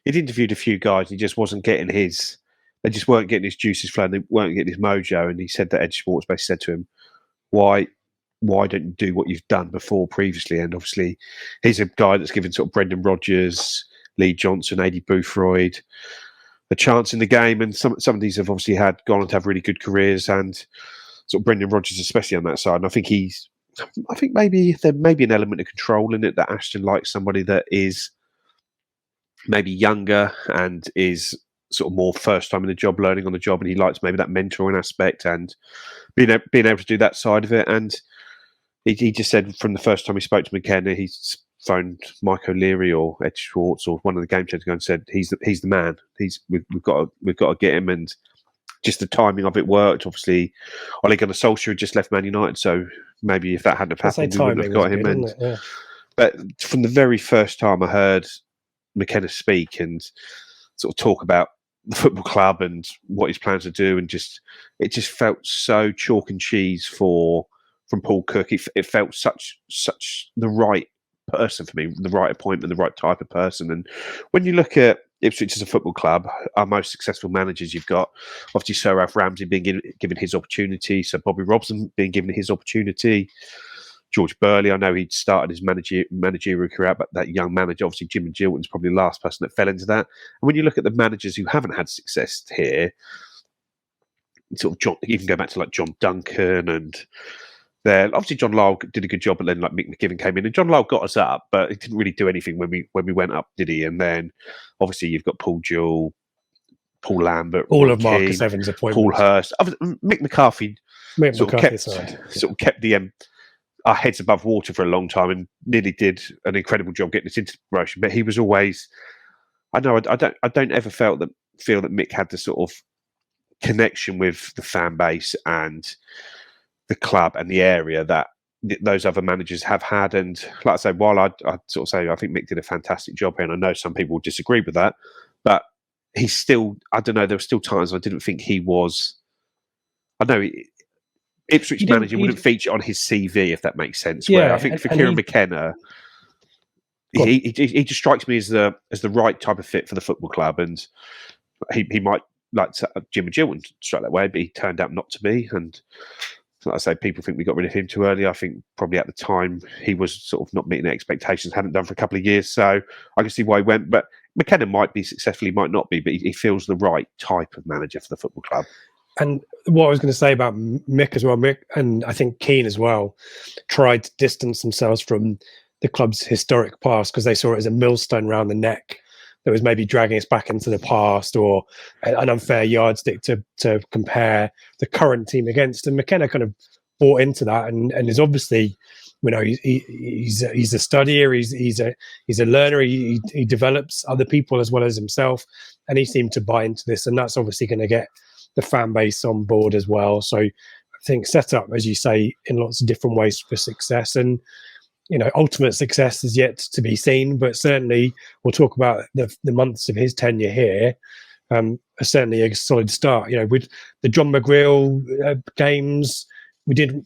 interviewed a few guys, he just wasn't getting they just weren't getting his juices flowing, they weren't getting his mojo, and he said that Ed Schwartz basically said to him, why don't you do what you've done before previously? And obviously he's a guy that's given sort of Brendan Rodgers, Lee Johnson, Adi Boothroyd a chance in the game, and some of these have obviously gone on to have really good careers, and sort of Brendan Rodgers especially on that side. And I think maybe there may be an element of control in it, that Ashton likes somebody that is maybe younger and is sort of more first time in the job, learning on the job, and he likes maybe that mentoring aspect and being able to do that side of it. And he just said from the first time he spoke to McKenna, he's phoned Mike O'Leary or Ed Schwartz or one of the Game Changers and said he's the man. We've got to get him, and just the timing of it worked. Obviously, Ole Gunnar Solskjaer had just left Man United, so maybe if that hadn't have happened, we wouldn't have got him. Yeah. But from the very first time I heard McKenna speak and sort of talk about the football club and what his plans to do, and it just felt so chalk and cheese from Paul Cook. It felt such the right person for me, the right appointment, the right type of person. And when you look at Ipswich as a football club, our most successful managers, you've got obviously Sir Ralph Ramsey being given his opportunity, Sir Bobby Robson being given his opportunity, George Burley, I know he'd started his managerial career, but that young manager, obviously Jim and Jilton's probably the last person that fell into that. And when you look at the managers who haven't had success here, sort of you can go back to like John Duncan, and obviously John Lyle did a good job, but then like Mick Mcgavin came in, and John Lyle got us up, but it didn't really do anything when we went up, did he? And then obviously you've got Paul Jewell, Paul Lambert, all of Marcus Evans' appointments, Paul Hurst, Mick McCarthy, kept the our heads above water for a long time, and nearly did an incredible job getting us into the promotion. But he was always, I don't ever feel that Mick had the sort of connection with the fan base and the club and the area that those other managers have had. And like I say, while I'd sort of say I think Mick did a fantastic job here, and I know some people disagree with that, but he's still, I don't know, there were still times I didn't think he was, I know Ipswich manager wouldn't feature on his CV, if that makes sense. Yeah, where I think for Kieran McKenna, he just strikes me as the right type of fit for the football club, and he might like Jim and Jilton strike that way, but he turned out not to be. And like I say, people think we got rid of him too early. I think probably at the time he was sort of not meeting expectations, hadn't done for a couple of years, so I can see why he went. But McKenna might be successful, he might not be, but he feels the right type of manager for the football club. And what I was going to say about Mick as well, Mick, and I think Keane as well, tried to distance themselves from the club's historic past because they saw it as a millstone around the neck that was maybe dragging us back into the past, or an unfair yardstick to compare the current team against. And McKenna kind of bought into that, and is obviously, he's a studier, he's a learner, he develops other people as well as himself, and he seemed to buy into this, and that's obviously going to get the fan base on board as well. So I think set up, as you say, in lots of different ways for success, and ultimate success is yet to be seen, but certainly we'll talk about the months of his tenure here. Certainly a solid start. With the John McGreal games, we did,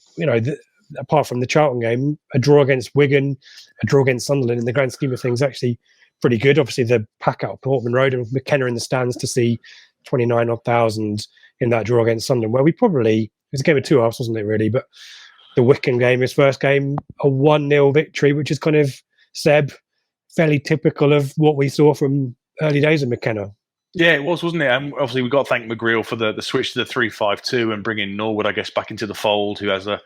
apart from the Charlton game, a draw against Wigan, a draw against Sunderland, in the grand scheme of things, actually pretty good. Obviously, the pack out of Portman Road and McKenna in the stands to see 29,000 in that draw against Sunderland, where it was a game of two halves, wasn't it, really? But the Wycombe game, his first game, a 1-0 victory, which is kind of, Seb, fairly typical of what we saw from early days of McKenna. Yeah, it was, wasn't it? And obviously, we've got to thank McGreal for the switch to the 3-5-2 and bringing Norwood, I guess, back into the fold, who has a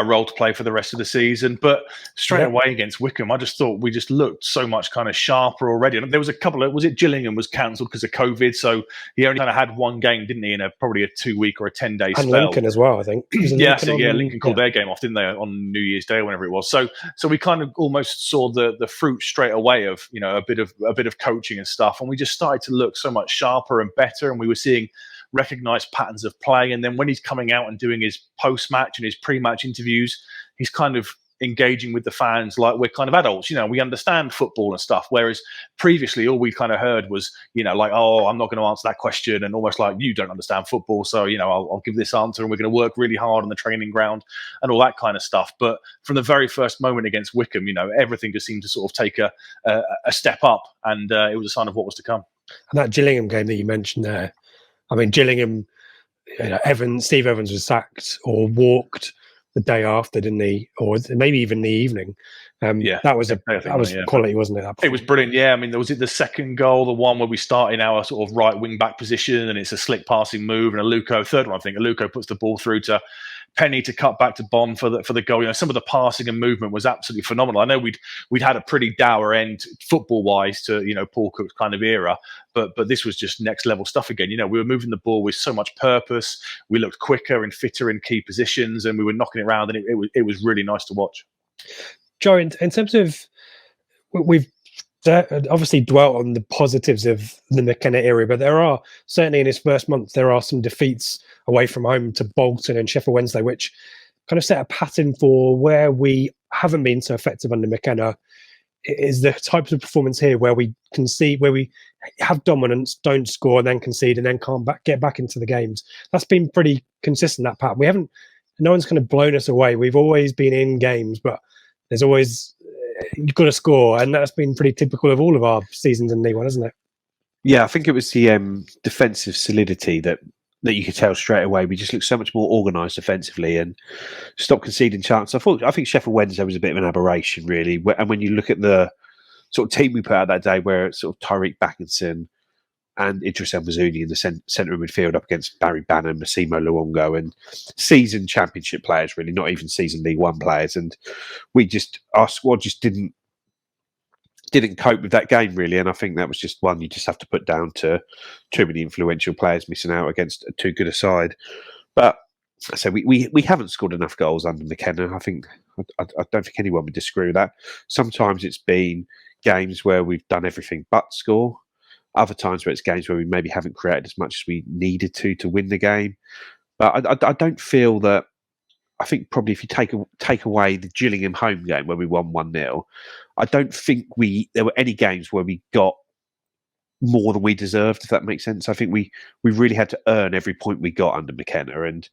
role to play for the rest of the season. But straight away against Wycombe, I just thought we just looked so much kind of sharper already. And there was a couple of, was it Gillingham was cancelled because of COVID? So he only kind of had one game, didn't he, in probably a 2-week or a 10-day spell. And Lincoln as well, I think. Lincoln called their game off, didn't they, on New Year's Day or whenever it was. So we kind of almost saw the fruit straight away of, a bit of coaching and stuff. And we just started to look so much sharper and better, and we were seeing recognised patterns of play. And then when he's coming out and doing his post-match and his pre-match interviews, he's kind of engaging with the fans like we're kind of adults. We understand football and stuff, whereas previously all we kind of heard was, like, oh, I'm not going to answer that question, and almost like, you don't understand football, so I'll give this answer, and we're going to work really hard on the training ground and all that kind of stuff. But from the very first moment against Wycombe, everything just seemed to sort of take a step up, and it was a sign of what was to come. And that Gillingham game that you mentioned there, I mean, Gillingham, Steve Evans was sacked or walked the day after, didn't he? Or maybe even the evening. That was quality, wasn't it? It was brilliant. Yeah, I mean, was it the second goal, the one where we start in our sort of right wing back position, and it's a slick passing move, and third one, I think, Aluko puts the ball through to Penny to cut back to Bond for the goal. Some of the passing and movement was absolutely phenomenal. I know we'd had a pretty dour end football wise to Paul Cook's kind of era, but this was just next level stuff again. We were moving the ball with so much purpose. We looked quicker and fitter in key positions, and we were knocking it around, and it was really nice to watch. Joe, in terms of, we've obviously dwelt on the positives of the McKenna era, but there are certainly in his first month, there are some defeats away from home to Bolton and Sheffield Wednesday, which kind of set a pattern for where we haven't been so effective under McKenna. Is the types of performance here where we concede, where we have dominance, don't score, and then concede, and then can't get back into the games. That's been pretty consistent, that pattern. No one's kind of blown us away. We've always been in games, but there's always, you've got to score, and that's been pretty typical of all of our seasons in League One, isn't it? Yeah, I think it was the defensive solidity that you could tell straight away. We just looked so much more organised defensively and stopped conceding chances. I think Sheffield Wednesday was a bit of an aberration, really. And when you look at the sort of team we put out that day, where it's sort of Tyreek Backinson and Idris El Mazouni in the centre of midfield up against Barry Bannon, Massimo Luongo, and seasoned Championship players, really, not even seasoned League One players. And our squad just didn't cope with that game, really. And I think that was just one you just have to put down to too many influential players missing out against too good a side. But so we haven't scored enough goals under McKenna. I don't think anyone would disagree with that. Sometimes it's been games where we've done everything but score. Other times where it's games where we maybe haven't created as much as we needed to win the game. But I don't feel that. I think probably if you take away the Gillingham home game where we won 1-0, I don't think there were any games where we got more than we deserved, if that makes sense. I think we really had to earn every point we got under McKenna, and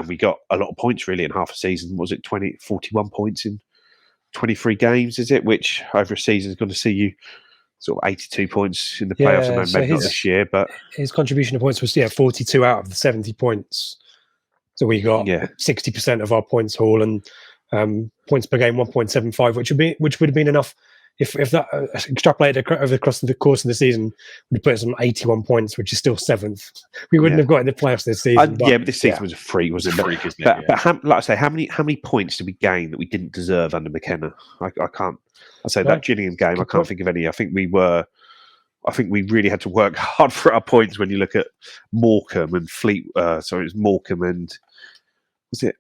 we got a lot of points really in half a season. Was it 41 points in 23 games, is it? Which over a season is going to see you sort of 82 points in the playoffs. I know maybe not this year, but his contribution to points was 42 out of the 70 points. So we got 60% of our points haul, and points per game 1.75, which would have been enough if that extrapolated over across the course of the season, would put us on 81 points, which is still 7th. We wouldn't have got in the playoffs this season. But this season was a freak, wasn't it? Freak, isn't it? But like I say, how many points did we gain that we didn't deserve under McKenna? I can't. I say that Gillingham game, I can't think of any. I think we really had to work hard for our points when you look at Morecambe and Morecambe and was it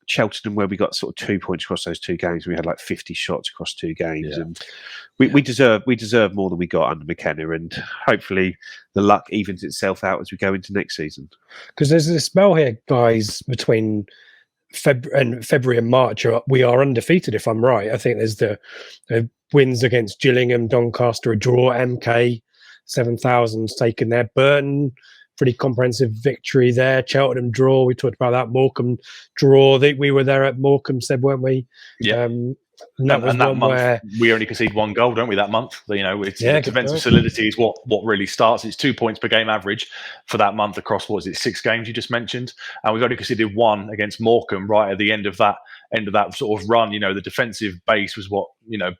Cheltenham, where we got sort of 2 points across those 2 games. We had like 50 shots across 2 games, and we deserve more than we got under McKenna, and hopefully the luck evens itself out as we go into next season. Because there's a spell here, guys, between February and March. We are undefeated, if I'm right. I think there's the wins against Gillingham, Doncaster, a draw, MK, 7,000's taken there. Burton, pretty comprehensive victory there. Cheltenham draw, we talked about that. Morecambe draw. We were there at Morecambe, said, weren't we? Yeah. And that month where we only concede 1 goal, don't we? That month, the defensive solidity is what really starts. It's 2 points per game average for that month across 6 games you just mentioned, and we've only conceded 1 against Morecambe right at the end of that sort of run. The defensive base was what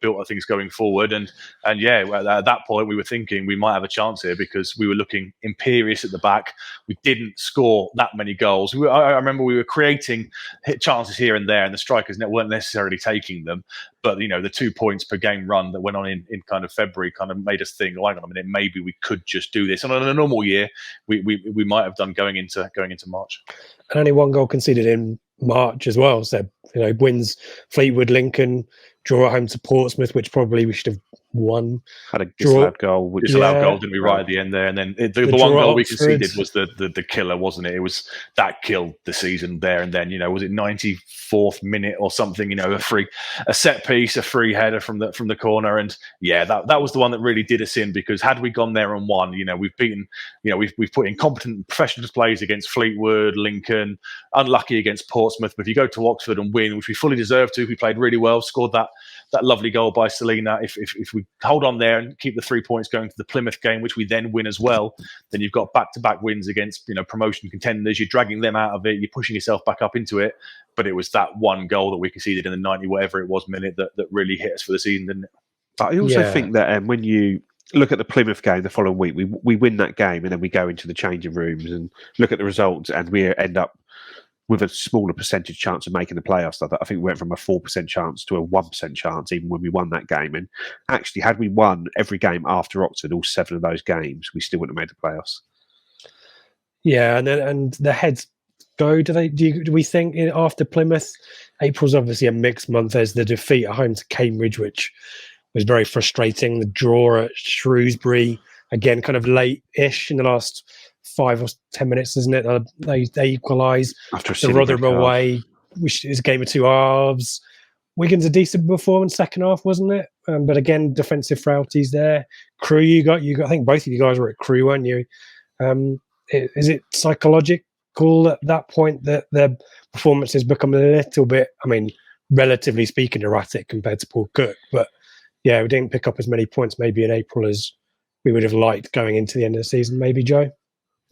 built things going forward, and at that point we were thinking we might have a chance here because we were looking imperious at the back. We didn't score that many goals. I remember we were creating chances here and there, and the strikers weren't necessarily taking them. But the 2 points per game run that went on in kind of February kind of made us think, hang on a minute, maybe we could just do this. And on a normal year, we might have done going into March. And only 1 goal conceded in March as well. So wins Fleetwood, Lincoln, draw at home to Portsmouth, which probably we should have won. Had a disallowed goal. Disallowed goal, didn't we, right at the end there? And then the one goal we conceded was the killer, wasn't it? It was that killed the season there and then. Was it 94th minute or something? A set piece, a free header from the corner, and that was the one that really did us in, because had we gone there and won, we've beaten, we've put in competent professional displays against Fleetwood, Lincoln, unlucky against Portsmouth. But if you go to Oxford and win, which we fully deserved to, we played really well, scored that lovely goal by Selena. If we hold on there and keep the 3 points going to the Plymouth game, which we then win as well, then you've got back-to-back wins against promotion contenders. You're dragging them out of it. You're pushing yourself back up into it. But it was that 1 goal that we conceded in the 90 whatever it was minute that really hit us for the season, didn't it? But I also think that when you look at the Plymouth game the following week, we win that game and then we go into the changing rooms and look at the results, and we end up with a smaller percentage chance of making the playoffs. I think we went from a 4% chance to a 1% chance even when we won that game. And actually, had we won every game after Oxford, all 7 of those games, we still wouldn't have made the playoffs. Yeah, and the heads go. Do we think after Plymouth? April's obviously a mixed month. There's the defeat at home to Cambridge, which was very frustrating. The draw at Shrewsbury, again, kind of late-ish in the last 5 or 10 minutes, isn't it? They equalise. After the Rotherham away, which is a game of 2 halves. Wigan's a decent performance second half, wasn't it? But again, defensive frailties there. Crewe, you got. I think both of you guys were at Crewe, weren't you? Is it psychological at that point that their performances become a little bit, relatively speaking, erratic compared to Paul Cook? But we didn't pick up as many points maybe in April as we would have liked going into the end of the season. Maybe, Joe?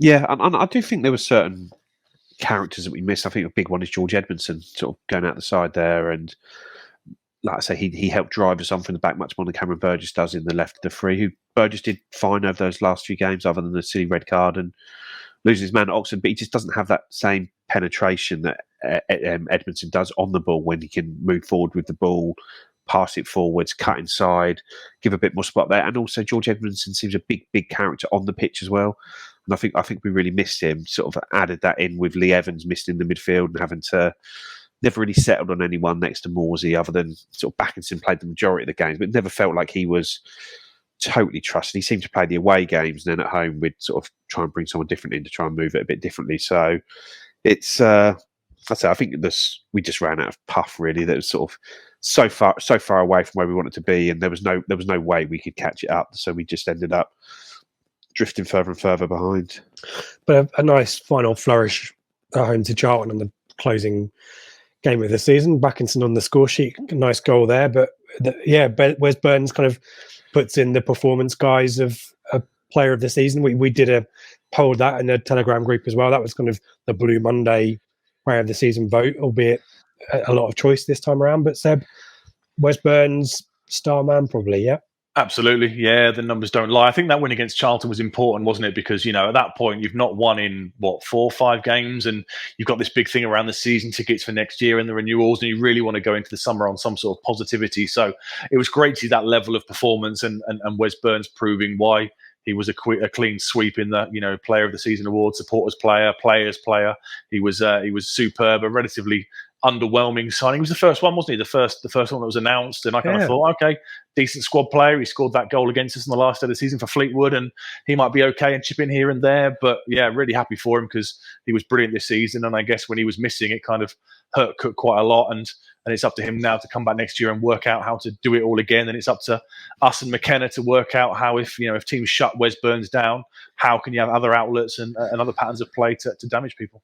Yeah, and I do think there were certain characters that we missed. I think a big one is George Edmondson, sort of going out the side there, and like I say, he helped drive us on from the back much more than Cameron Burgess does in the left of the three. Who Burgess did fine over those last few games, other than the silly red card and losing his man at Oxford, but he just doesn't have that same penetration that Edmondson does on the ball when he can move forward with the ball, pass it forwards, cut inside, give a bit more spot there. And also George Edmondson seems a big character on the pitch as well. And I think we really missed him. Sort of added that in with Lee Evans missed in the midfield and having to never really settled on anyone next to Morsey, other than sort of Backinson played the majority of the games, but it never felt like he was totally trusted. He seemed to play the away games, and then at home we'd sort of try and bring someone different in to try and move it a bit differently. So it's I think we just ran out of puff, really. That was sort of so far away from where we wanted to be, and there was no way we could catch it up. So we just ended up drifting further and further behind. But a nice final flourish at home to Charlton on the closing game of the season. Backinson on the score sheet, a nice goal there. But Wes Burns kind of puts in the performance guise of a player of the season. We did a poll that in the Telegram group as well. That was kind of the Blue Monday player of the season vote, albeit a lot of choice this time around. But Seb, Wes Burns, star man probably, yeah? Absolutely, yeah. The numbers don't lie. I think that win against Charlton was important, wasn't it? Because, at that point, you've not won in, 4 or 5 games, and you've got this big thing around the season tickets for next year and the renewals, and you really want to go into the summer on some sort of positivity. So it was great to see that level of performance and Wes Burns proving why he was a clean sweep in the, Player of the Season award, supporters player, players player. He was superb, a relatively underwhelming signing. He was the first one, wasn't he? The first one that was announced, and I kind of thought, okay, decent squad player. He scored that goal against us in the last day of the season for Fleetwood, and he might be okay and chip in here and there. But yeah, really happy for him because he was brilliant this season, and I guess when he was missing, it kind of hurt Cook quite a lot, and it's up to him now to come back next year and work out how to do it all again. And it's up to us and McKenna to work out how, if teams shut Wes Burns down, how can you have other outlets and other patterns of play to damage people.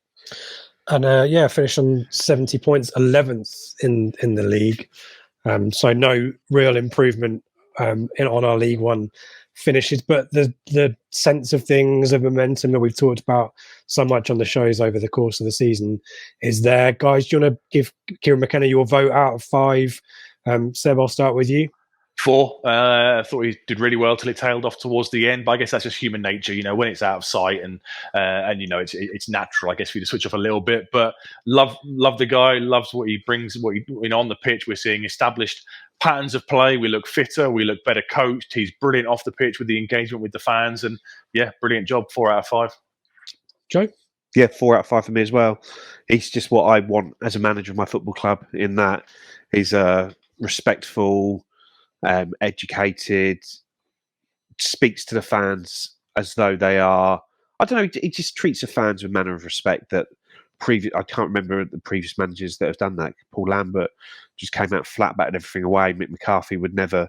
And finished on 70 points, 11th in the league. So no real improvement on our League One finishes, but the sense of things, of momentum that we've talked about so much on the shows over the course of the season is there. Guys, do you want to give Kieran McKenna your vote out of 5? Seb, I'll start with you. 4. I thought he did really well till it tailed off towards the end, but I guess that's just human nature, when it's out of sight and it's natural, I guess, for you to switch off a little bit. But love the guy, loves what he brings, on the pitch. We're seeing established patterns of play. We look fitter, we look better coached. He's brilliant off the pitch with the engagement with the fans, and yeah, brilliant job. 4 out of 5. Joe? Yeah, 4 out of 5 for me as well. He's just what I want as a manager of my football club, in that he's respectful, educated, speaks to the fans as though they are, I don't know, he just treats the fans with a manner of respect that I can't remember the previous managers that have done that. Paul Lambert just came out flat, batted everything away. Mick McCarthy would never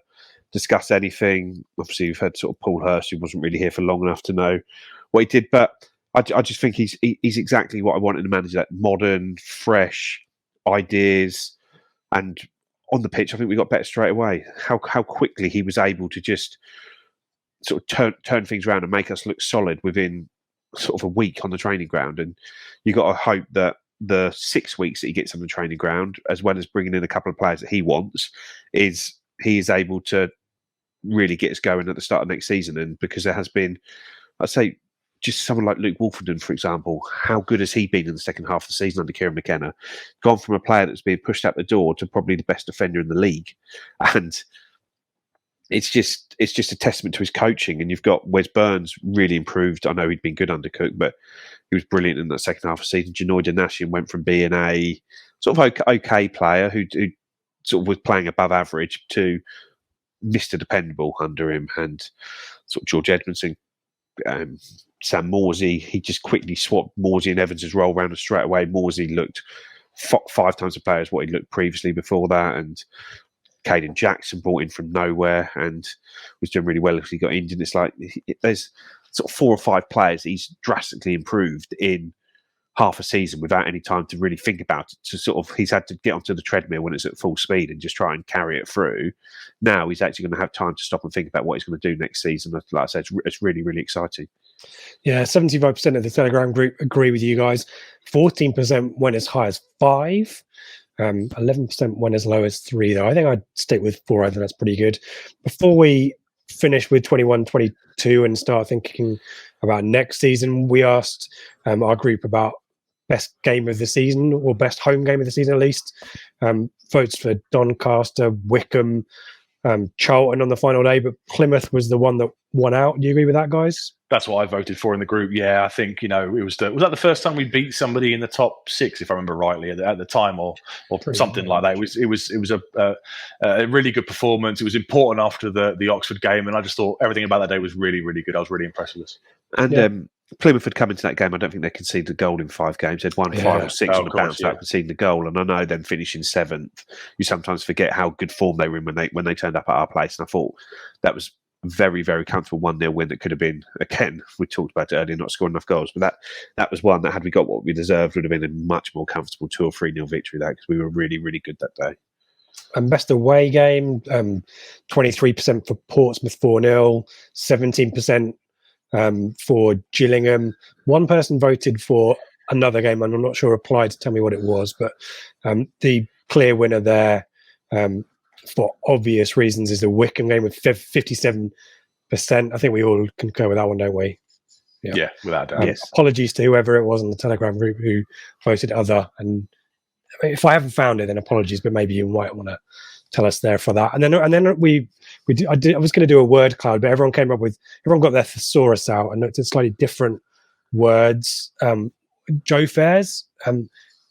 discuss anything. Obviously, you've heard sort of Paul Hurst, who wasn't really here for long enough to know what he did, but I just think he's exactly what I want in a manager, that modern, fresh ideas. And on the pitch, I think we got better straight away. How quickly he was able to just sort of turn things around and make us look solid within sort of a week on the training ground. And you got to hope that the 6 weeks that he gets on the training ground, as well as bringing in a couple of players that he wants, he is able to really get us going at the start of next season. And because there has been, I'd say, just someone like Luke Wolfenden, for example, how good has he been in the second half of the season under Kieran McKenna? Gone from a player that's being pushed out the door to probably the best defender in the league. And it's just a testament to his coaching. And you've got Wes Burns really improved. I know he'd been good under Cook, but he was brilliant in that second half of the season. Janoy Donashian went from being a sort of okay player who sort of was playing above average to Mr. Dependable under him. And sort of George Edmondson, Sam Morsey, he just quickly swapped Morsey and Evans' role around, and straight away Morsey looked 5 times the player as what he looked previously before that. And Caden Jackson brought in from nowhere and was doing really well if he got injured. It's like there's sort of 4 or 5 players he's drastically improved in half a season without any time to really think about it. So sort of he's had to get onto the treadmill when it's at full speed and just try and carry it through. Now he's actually going to have time to stop and think about what he's going to do next season. Like I said, it's really, really exciting. Yeah, 75% of the Telegram group agree with you guys. 14% went as high as 5. 11% went as low as 3, though. I think I'd stick with 4. I think that's pretty good. Before we finish with 21-22 and start thinking about next season, we asked our group about best game of the season, or best home game of the season at least. Votes for Doncaster, Wickham, Charlton on the final day, but Plymouth was the one that won out. Do you agree with that, guys? That's what I voted for in the group. Yeah, I think, it was that the first time we beat somebody in the top 6, if I remember rightly, at the time, or something like that. It was a really good performance. It was important after the Oxford game, and I just thought everything about that day was really, really good. I was really impressed with us. And Plymouth had come into that game. I don't think they conceded a goal in 5 games. They'd won 5 or 6 on the bounce without conceding a goal. And I know them finishing 7th, you sometimes forget how good form they were in when they turned up at our place. And I thought that was a very, very comfortable 1-0 win that could have been, again, we talked about it earlier, not scoring enough goals. But that was one that, had we got what we deserved, would have been a much more comfortable 2 or 3-0 victory there, because we were really, really good that day. And best away game, 23% for Portsmouth 4-0, 17% for Gillingham. One person voted for another game, and I'm not sure replied to tell me what it was, but the clear winner there, for obvious reasons, is the Wickham game with 57%. I think we all concur with that one, don't we? Yeah, without a doubt. Yes. Apologies to whoever it was on the Telegram group who voted other. And if I haven't found it, then apologies, but maybe you might want to tell us there for that. And then I was going to do a word cloud, but everyone got their thesaurus out, and it's slightly different words. Joe Fairs,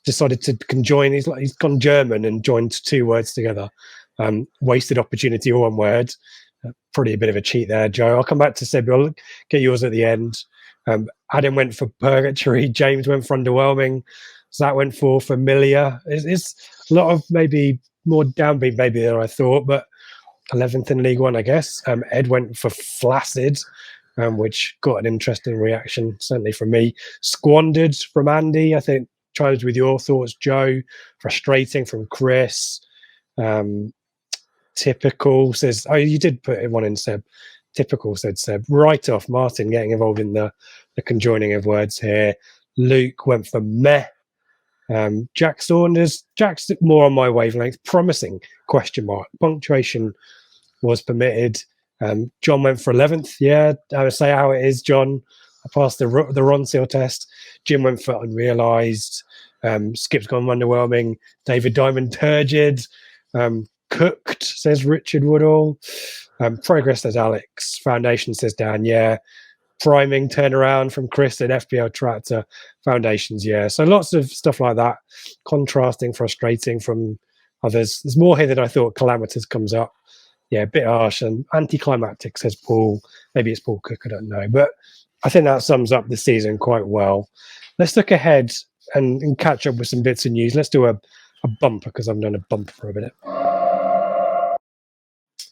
decided to conjoin. He's gone German and joined two words together. Wasted opportunity, all one word. Probably a bit of a cheat there, Joe. I'll come back to Seb. I'll get yours at the end. Adam went for purgatory. James went for underwhelming. Zach went for familiar. It's a lot of maybe more downbeat maybe than I thought, but 11th in League One, I guess. Ed went for flaccid, which got an interesting reaction, certainly from me. Squandered from Andy. I think chimes with your thoughts, Joe. Frustrating from Chris. Typical says, oh, you did put one in, Seb. Typical, said Seb. Right off, Martin getting involved in the conjoining of words here. Luke went for meh. Jack Saunders. Jack's more on my wavelength. Promising, question mark. Punctuation was permitted. John went for 11th. Yeah, I would say how it is, John. I passed the Ron Seal test. Jim went for unrealised. Skip's gone underwhelming. David Diamond turgid. Cooked, says Richard Woodall. Progress, says Alex. Foundation, says Dan. Yeah. Priming, turnaround from Chris and FPL Tractor. Foundations, yeah. So lots of stuff like that. Contrasting, frustrating from others. There's more here than I thought. Calamitous comes up. Yeah, a bit harsh and anticlimactic, says Paul. Maybe it's Paul Cook, I don't know. But I think that sums up the season quite well. Let's look ahead and catch up with some bits of news. Let's do a bumper, because I've done a bumper for a minute.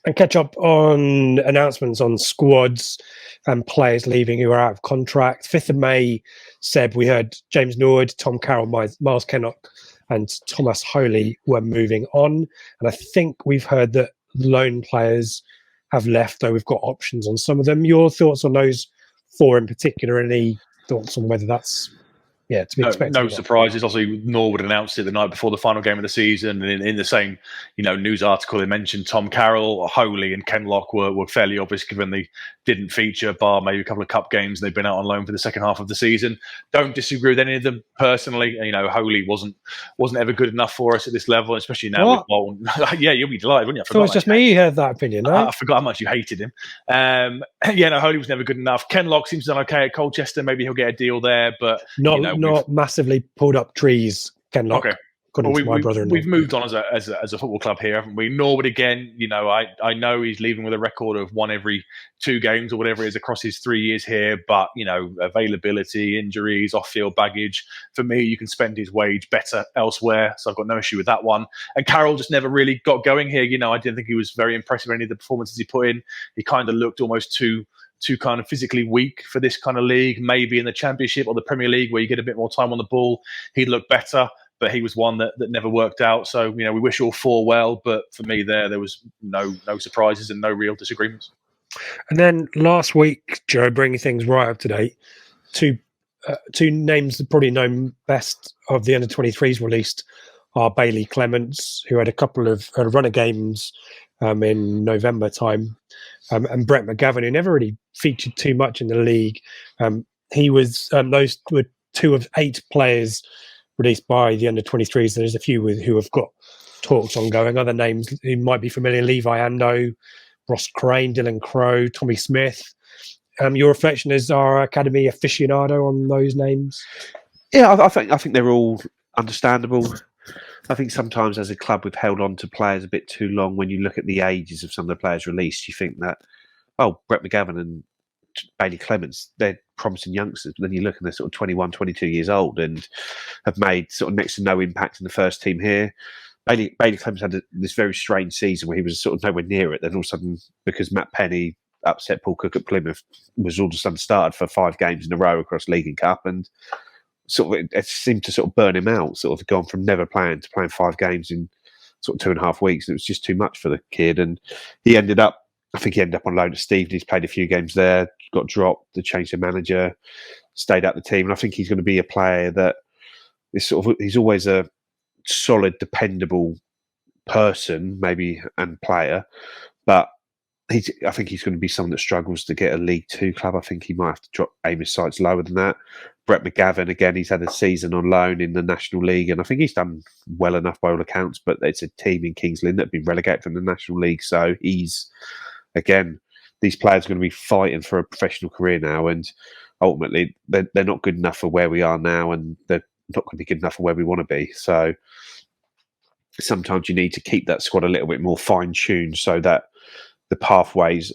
And catch up on announcements on squads and players leaving who are out of contract. 5th of May, Seb, we heard James Norwood, Tom Carroll, Miles Kennock and Thomas Holy were moving on. And I think we've heard that loan players have left, though we've got options on some of them. Your thoughts on those 4 in particular? Any thoughts on whether that's to be expected? No surprises. Obviously, Norwood announced it the night before the final game of the season, and in the same news article, they mentioned Tom Carroll, Holy, and Kenlock were fairly obvious given they didn't feature, bar maybe a couple of cup games. They've been out on loan for the second half of the season. Don't disagree with any of them personally. Holy wasn't ever good enough for us at this level, especially now with Bolton. Yeah, you'll be delighted, wouldn't you? So it's just me who had that opinion. No? I forgot how much you hated him. Holy was never good enough. Kenlock seems done okay at Colchester. Maybe he'll get a deal there, but not massively pulled up trees. Kenlock. Okay. We've moved on as a football club here, haven't we? Norwood again. I know he's leaving with a record of 1 every 2 games or whatever it is across his 3 years here. But availability, injuries, off-field baggage. For me, you can spend his wage better elsewhere, so I've got no issue with that one. And Carroll just never really got going here. I didn't think he was very impressive in any of the performances he put in. He kind of looked almost too kind of physically weak for this kind of league. Maybe in the Championship or the Premier League, where you get a bit more time on the ball, he'd look better. But he was one that never worked out. So, we wish all 4 well. But for me there was no surprises and no real disagreements. And then last week, Joe, bringing things right up to date, two names that probably known best of the under-23s released are Bailey Clements, who had a couple of run of games in November time, and Brett Mcgavin, who never really featured too much in the league. He was those were 2 of 8 players released by the under-23s. There's a few who have got talks ongoing. Other names who might be familiar: Levi Ando, Ross Crane, Dylan Crow, Tommy Smith. Your reflection as our academy aficionado on those names? Yeah, I think they're all understandable. I think sometimes as a club we've held on to players a bit too long. When you look at the ages of some of the players released, you think that, Brett Mcgavin and Bailey Clements, they're promising youngsters, but then you look and they're sort of 21, 22 years old and have made sort of next to no impact in the first team here. Bailey Clements had this very strange season where he was sort of nowhere near it. Then all of a sudden, because Matt Penny upset Paul Cook at Plymouth, was all of a sudden started for 5 games in a row across League and Cup, and sort of it seemed to sort of burn him out, sort of gone from never playing to playing 5 games in sort of 2.5 weeks. And it was just too much for the kid. And he ended up on loan at Stevenage. He's played a few games there, got dropped, they changed the manager, stayed at the team. And I think he's going to be a player that is he's always a solid, dependable person, maybe, and player. But I think he's going to be someone that struggles to get a League 2 club. I think he might have to aim his sights lower than that. Brett Mcgavin, again, he's had a season on loan in the National League, and I think he's done well enough by all accounts, but it's a team in Kings Lynn that have been relegated from the National League. So he's, again, these players are going to be fighting for a professional career now, and ultimately they're not good enough for where we are now, and not going to be good enough for where we want to be. So sometimes you need to keep that squad a little bit more fine-tuned so that the pathways,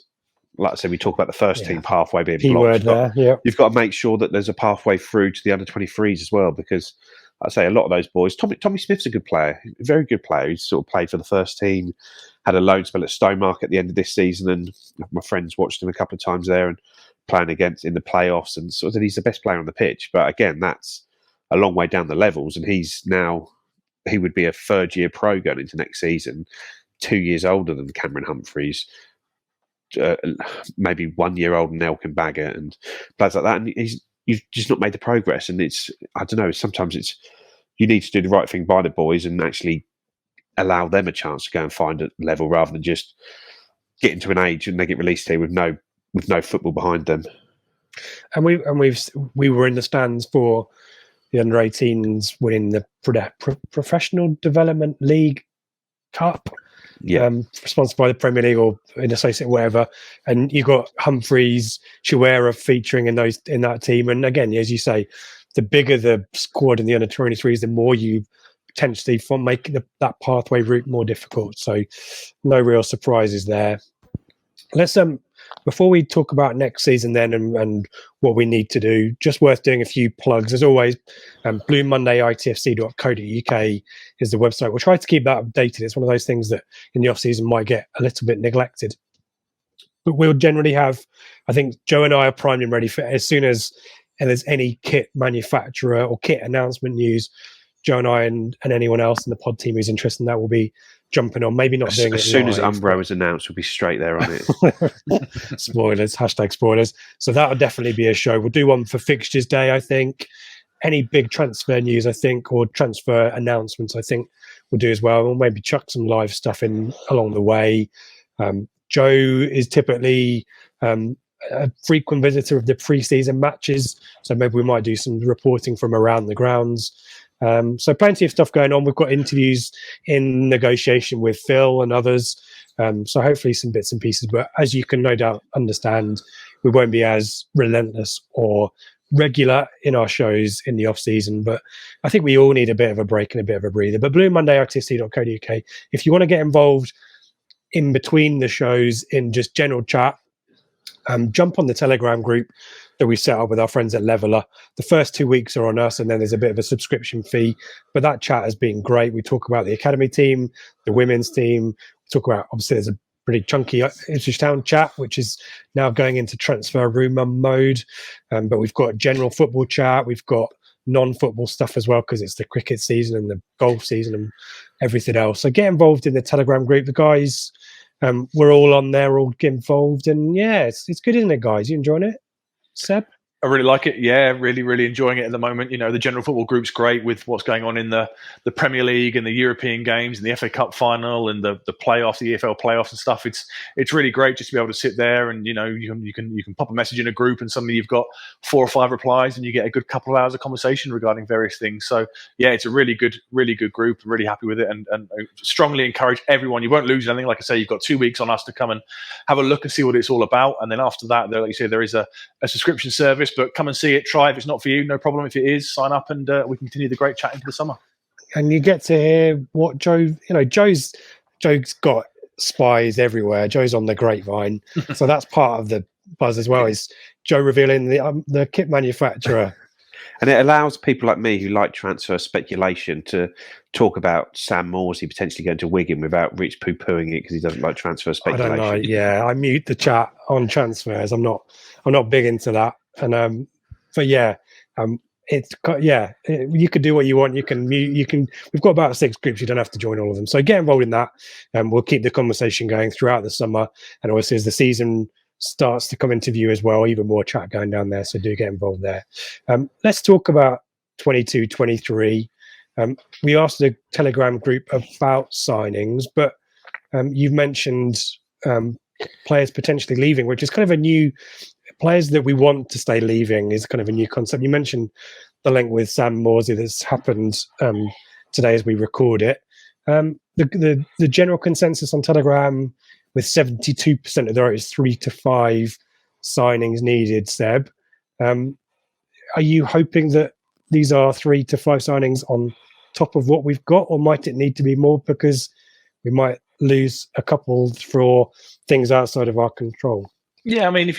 like I said, we talk about the first team pathway being blocked. You've got to make sure that there's a pathway through to the under-23s as well, because like I say, a lot of those boys, Tommy Smith's a good player, a very good player. He's sort of played for the first team, had a loan spell at Stonemark at the end of this season, and my friends watched him a couple of times there and playing against in the playoffs, and sort of he's the best player on the pitch. But again, that's a long way down the levels, and he would be a third-year pro going into next season, 2 years older than Cameron Humphreys, maybe 1 year older than Elkin Baggott and players like that. And you've just not made the progress. And I don't know, sometimes you need to do the right thing by the boys and actually allow them a chance to go and find a level rather than just getting to an age and they get released here with no football behind them. And we were in the stands for the under-18s winning the Professional Development League Cup, sponsored by the Premier League or in associate whatever. And you got Humphreys, Chiwera featuring in that team. And again, as you say, the bigger the squad in the under-23s, the more you potentially make that pathway route more difficult. So no real surprises there. Let's before we talk about next season then and what we need to do, just worth doing a few plugs. As always, Blue Monday ITFC.co.uk is the website. We'll try to keep that updated. It's one of those things that in the off-season might get a little bit neglected. But we'll generally have, I think Joe and I are primed and ready for as soon as there's any kit manufacturer or kit announcement news, Joe and I and anyone else in the pod team who's interested in that will be jumping on. Maybe not doing it as soon live, as Umbro is announced, we'll be straight there on it. Spoilers, #spoilers. So that'll definitely be a show. We'll do one for fixtures day, I think. Any big transfer news, I think, or transfer announcements, I think we'll do as well. We'll maybe chuck some live stuff in along the way. Joe is typically a frequent visitor of the pre-season matches, so maybe we might do some reporting from around the grounds. So plenty of stuff going on. We've got interviews in negotiation with Phil and others. So hopefully some bits and pieces. But as you can no doubt understand, we won't be as relentless or regular in our shows in the off season. But I think we all need a bit of a break and a bit of a breather. But Blue Monday ITFC.co.uk, if you want to get involved in between the shows in just general chat, jump on the Telegram group that we set up with our friends at Leveler. The first 2 weeks are on us, and then there's a bit of a subscription fee. But that chat has been great. We talk about the academy team, the women's team. We talk about, obviously, there's a pretty chunky Ipswich Town chat, which is now going into transfer rumour mode. But we've got general football chat. We've got non-football stuff as well, because it's the cricket season and the golf season and everything else. So get involved in the Telegram group. The guys, we're all on there, all get involved. And yeah, it's good, isn't it, guys? You enjoying it? Seb? I really like it. Yeah, really, really enjoying it at the moment. You know, the general football group's great with what's going on in the Premier League and the European games and the FA Cup final and the playoffs, the EFL playoffs and stuff. It's really great just to be able to sit there and, you know, you can pop a message in a group and suddenly you've got 4 or 5 replies and you get a good couple of hours of conversation regarding various things. So yeah, it's a really good group. I'm really happy with it and strongly encourage everyone. You won't lose anything. Like I say, you've got 2 weeks on us to come and have a look and see what it's all about. And then after that, like you say, there is a subscription service. But come and see it, try. If it's not for you, no problem. If it is, sign up and we can continue the great chat into the summer. And you get to hear what Joe's got spies everywhere. Joe's on the grapevine. So that's part of the buzz as well, is Joe revealing the kit manufacturer. And it allows people like me who like transfer speculation to talk about Sam Morsey potentially going to Wigan without Rich poo-pooing it because he doesn't like transfer speculation. I don't know. Yeah, I mute the chat on transfers. I'm not big into that. And but yeah, you could do what you want. You can mute. We've got about 6 groups. You don't have to join all of them. So get involved in that, and we'll keep the conversation going throughout the summer. And obviously, as the season starts to come into view as well, even more chat going down there. So do get involved there. Let's talk about 22-23. We asked the Telegram group about signings, but you've mentioned players potentially leaving, which is kind of a new. Players that we want to stay leaving is kind of a new concept. You mentioned the link with Sam Morsey that's happened today as we record it. The general consensus on Telegram with 72% of the vote is 3 to 5 signings needed, Seb. Are you hoping that these are 3 to 5 signings on top of what we've got, or might it need to be more because we might lose a couple for things outside of our control? Yeah, I mean,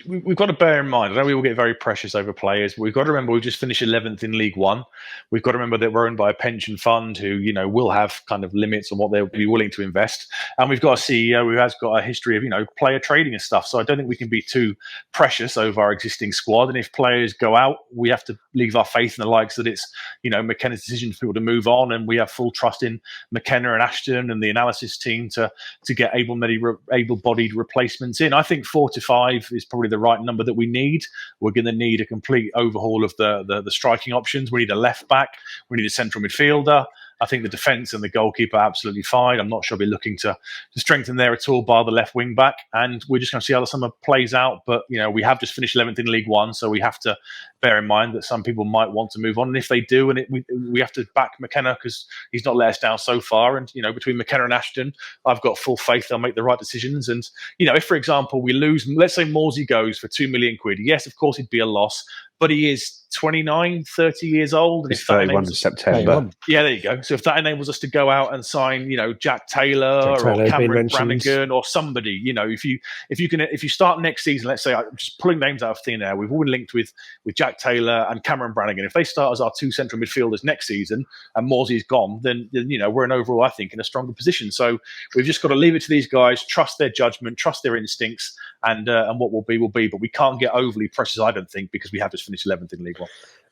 we've got to bear in mind, I know we all get very precious over players, but we've got to remember we've just finished 11th in League One. We've got to remember that we're owned by a pension fund who, will have kind of limits on what they'll be willing to invest. And we've got a CEO who has got a history of, player trading and stuff. So I don't think we can be too precious over our existing squad. And if players go out, we have to leave our faith in the likes that it's, McKenna's decision for people to move on. And we have full trust in McKenna and Ashton and the analysis team to get able-bodied replacements in. I think 4 to 5 is probably the right number that we need. We're going to need a complete overhaul of the striking options. We need a left back. We need a central midfielder. I think the defence and the goalkeeper are absolutely fine. I'm not sure we're looking to strengthen there at all, bar the left wing back. And we're just going to see how the summer plays out. But, we have just finished 11th in League One, so we have to bear in mind that some people might want to move on. And if they do, and we have to back McKenna because he's not let us down so far. And, between McKenna and Ashton, I've got full faith they'll make the right decisions. And, if, for example, we lose, let's say Morsey goes for £2 million, yes, of course, it'd be a loss. But he is 29, 30 years old. And it's 31 in September. Yeah, there you go. So if that enables us to go out and sign, Jack Taylor or Cameron Brannigan or somebody, if you start next season, let's say, I'm just pulling names out of thin air, we've all been linked with Jack Taylor and Cameron Brannigan. If they start as our 2 central midfielders next season and Morsey's gone, then we're overall, I think, in a stronger position. So we've just got to leave it to these guys, trust their judgment, trust their instincts, and what will be will be. But we can't get overly precious, I don't think, because we have just finished 11th in League One.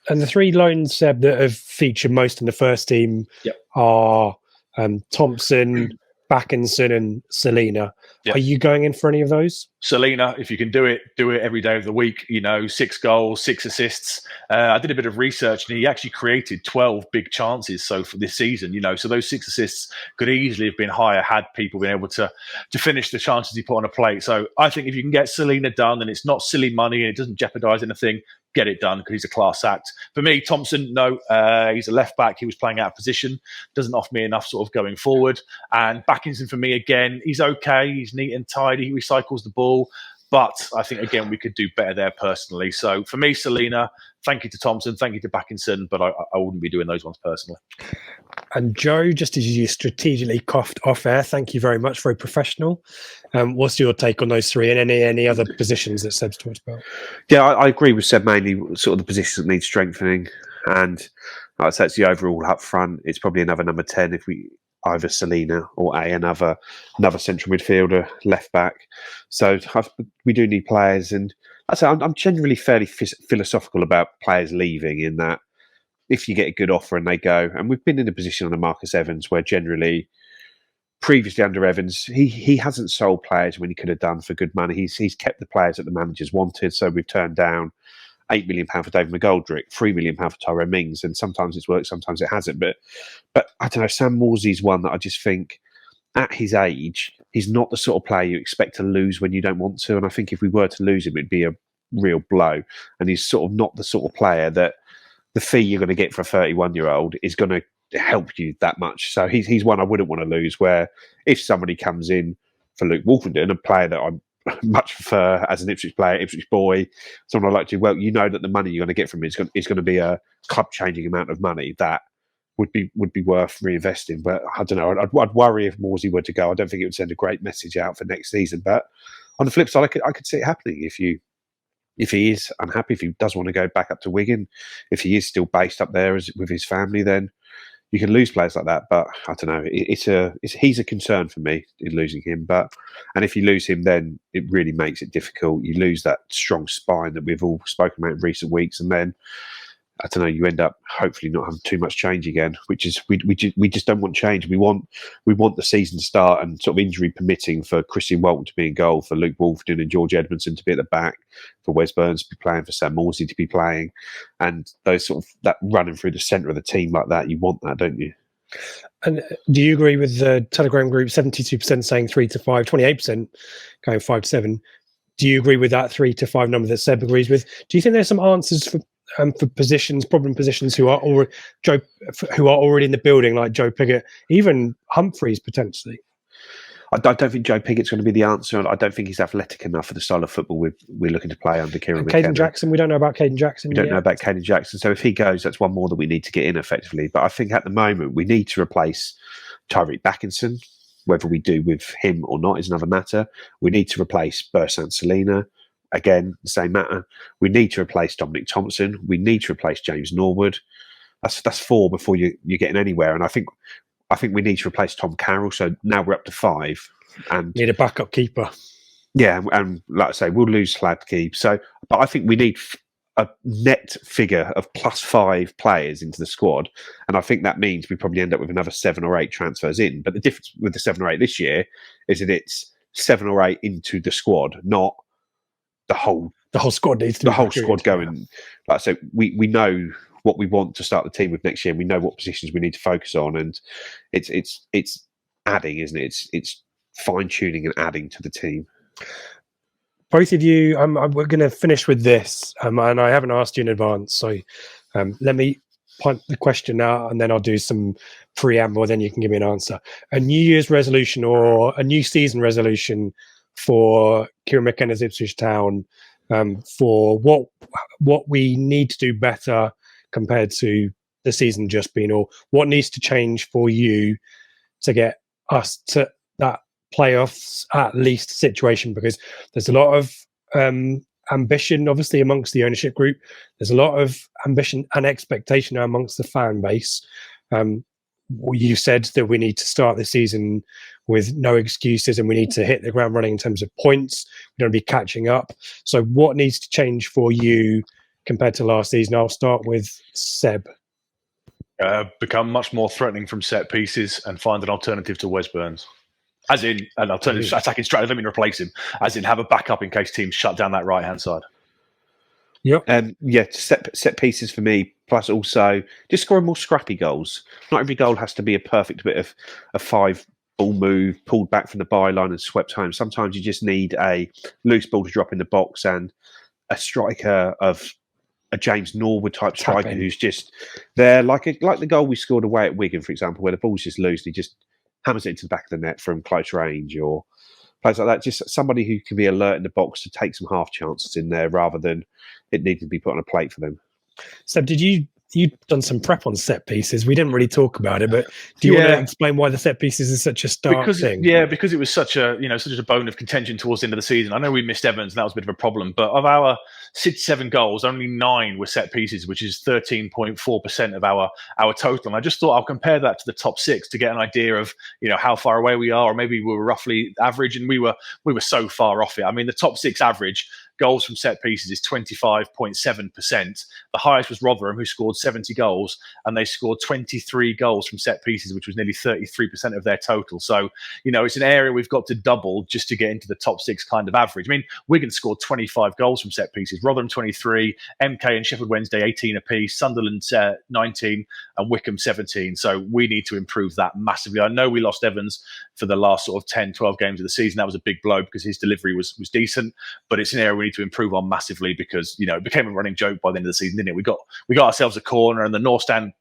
And the 3 loans, Seb, that have featured most in the first team are Thompson, Backinson and Selena. Are you going in for any of those? Selena, if you can do it every day of the week. 6 goals, 6 assists. I did a bit of research, and he actually created 12 big chances for this season. So those 6 assists could easily have been higher had people been able to finish the chances he put on a plate. So I think if you can get Selena done, and it's not silly money and it doesn't jeopardise anything, get it done because he's a class act. For me, Thompson, no, he's a left back. He was playing out of position. Doesn't offer me enough sort of going forward. And Backinson, for me, again, he's okay. He's neat and tidy. He recycles the ball. But I think, again, we could do better there personally. So for me, Selena, thank you to Thompson, thank you to Backinson, but I wouldn't be doing those ones personally. And Joe, just as you strategically coughed off air, thank you very much, very professional. What's your take on those 3 and any other positions that Seb's talked about? Yeah, I agree with Seb, mainly sort of the positions that need strengthening. And like I said, it's the overall up front. It's probably another number 10 if we either Selena or another central midfielder, left back. So we do need players. And I say I'm generally fairly philosophical about players leaving, in that if you get a good offer and they go, and we've been in a position on a Marcus Evans where generally previously under Evans, he hasn't sold players when he could have done for good money. He's kept the players that the managers wanted. So we've turned down £8 million for David McGoldrick, £3 million for Tyrone Mings, and sometimes it's worked, sometimes it hasn't. But I don't know, Sam Morsey's one that I just think, at his age, he's not the sort of player you expect to lose when you don't want to. And I think if we were to lose him, it'd be a real blow. And he's sort of not the sort of player that the fee you're going to get for a 31-year-old is going to help you that much. So he's one I wouldn't want to lose, where if somebody comes in for Luke Wolfenden, a player that I much prefer as an Ipswich player, Ipswich boy, someone I like to, well, that the money you're going to get from him is going to be a club-changing amount of money that would be worth reinvesting. But I don't know, I'd worry if Morsey were to go. I don't think it would send a great message out for next season. But on the flip side, I could see it happening if he is unhappy, if he does want to go back up to Wigan, if he is still based up there with his family, then you can lose players like that. But I don't know, he's a concern for me in losing him. And if you lose him, then it really makes it difficult. You lose that strong spine that we've all spoken about in recent weeks, and then I don't know, you end up hopefully not having too much change again, which is we just don't want change. We want the season to start, and sort of injury permitting, for Christian Walton to be in goal, for Luke Wolfenden and George Edmondson to be at the back, for Wes Burns to be playing, for Sam Morsey to be playing, and those sort of that running through the centre of the team like that. You want that, don't you? And do you agree with the Telegram group? 72% saying 3 to 5, 28% going 5 to 7. Do you agree with that 3 to 5 number that Seb agrees with? Do you think there's some answers for positions, problem positions, who are already in the building, like Joe Pigott, even Humphreys potentially? I don't think Joe Piggott's going to be the answer, and I don't think he's athletic enough for the style of football we're looking to play under Kieran McKenna. Caden Jackson, we don't know about Caden Jackson. We don't know about Caden Jackson. So if he goes, that's one more that we need to get in effectively. But I think at the moment we need to replace Tyreek Backinson. Whether we do with him or not is another matter. We need to replace Bursan Salina. Again, the same matter. We need to replace Dominic Thompson. We need to replace James Norwood. That's 4 before you're getting anywhere. And I think we need to replace Tom Carroll. So now we're up to 5. And need a backup keeper. Yeah, and like I say, we'll lose Sladkey. So, but I think we need a net figure of +5 players into the squad, and I think that means we probably end up with another 7 or 8 transfers in. But the difference with the 7 or 8 this year is that it's 7 or 8 into the squad, not the whole squad needs to the whole squad going. Like I say, we know what we want to start the team with next year. And we know what positions we need to focus on, and it's adding, isn't it? It's fine tuning and adding to the team. Both of you, we're going to finish with this, and I haven't asked you in advance, so let me punt the question out, and then I'll do some preamble, then you can give me an answer. A New Year's resolution or a new season resolution for Kieran McKenna's Ipswich Town, for what we need to do better compared to the season just been, or what needs to change for you to get us to that playoffs at least situation, because there's a lot of ambition obviously amongst the ownership group. There's a lot of ambition and expectation amongst the fan base. You said that we need to start the season with no excuses and we need to hit the ground running in terms of points. We don't be catching up. So what needs to change for you compared to last season? I'll start with Seb. Become much more threatening from set pieces and find an alternative to Wes Burns. As in an alternative attacking strategy. I don't mean replace him. As in have a backup in case teams shut down that right-hand side. Yep. Set pieces for me, plus also just scoring more scrappy goals. Not every goal has to be a perfect bit of a 5-ball move, pulled back from the byline and swept home. Sometimes you just need a loose ball to drop in the box and a striker of a James Norwood type striker who's just there, like the goal we scored away at Wigan, for example, where the ball's just loose and he just hammers it into the back of the net from close range, or plays like that. Just somebody who can be alert in the box to take some half chances in there rather than it needing to be put on a plate for them. So you've done some prep on set pieces. We didn't really talk about it, but do you want to explain why the set pieces is such a stark thing? Yeah, because it was such a bone of contention towards the end of the season. I know we missed Evans, and that was a bit of a problem. But of our 67 goals, only 9 were set pieces, which is 13.4% of our total. And I just thought I'll compare that to the top 6 to get an idea of how far away we are, or maybe we were roughly average, and we were so far off it. I mean, the top 6 average goals from set pieces is 25.7%. The highest was Rotherham, who scored 70 goals, and they scored 23 goals from set pieces, which was nearly 33% of their total. So, it's an area we've got to double just to get into the top 6 kind of average. I mean, Wigan scored 25 goals from set pieces, Rotherham 23, MK and Sheffield Wednesday 18 apiece, Sunderland 19, and Wickham 17. So we need to improve that massively. I know we lost Evans for the last sort of 10, 12 games of the season. That was a big blow because his delivery was decent, but it's an area we need to improve on massively because, it became a running joke by the end of the season, didn't it? We got ourselves a corner and the North Stand,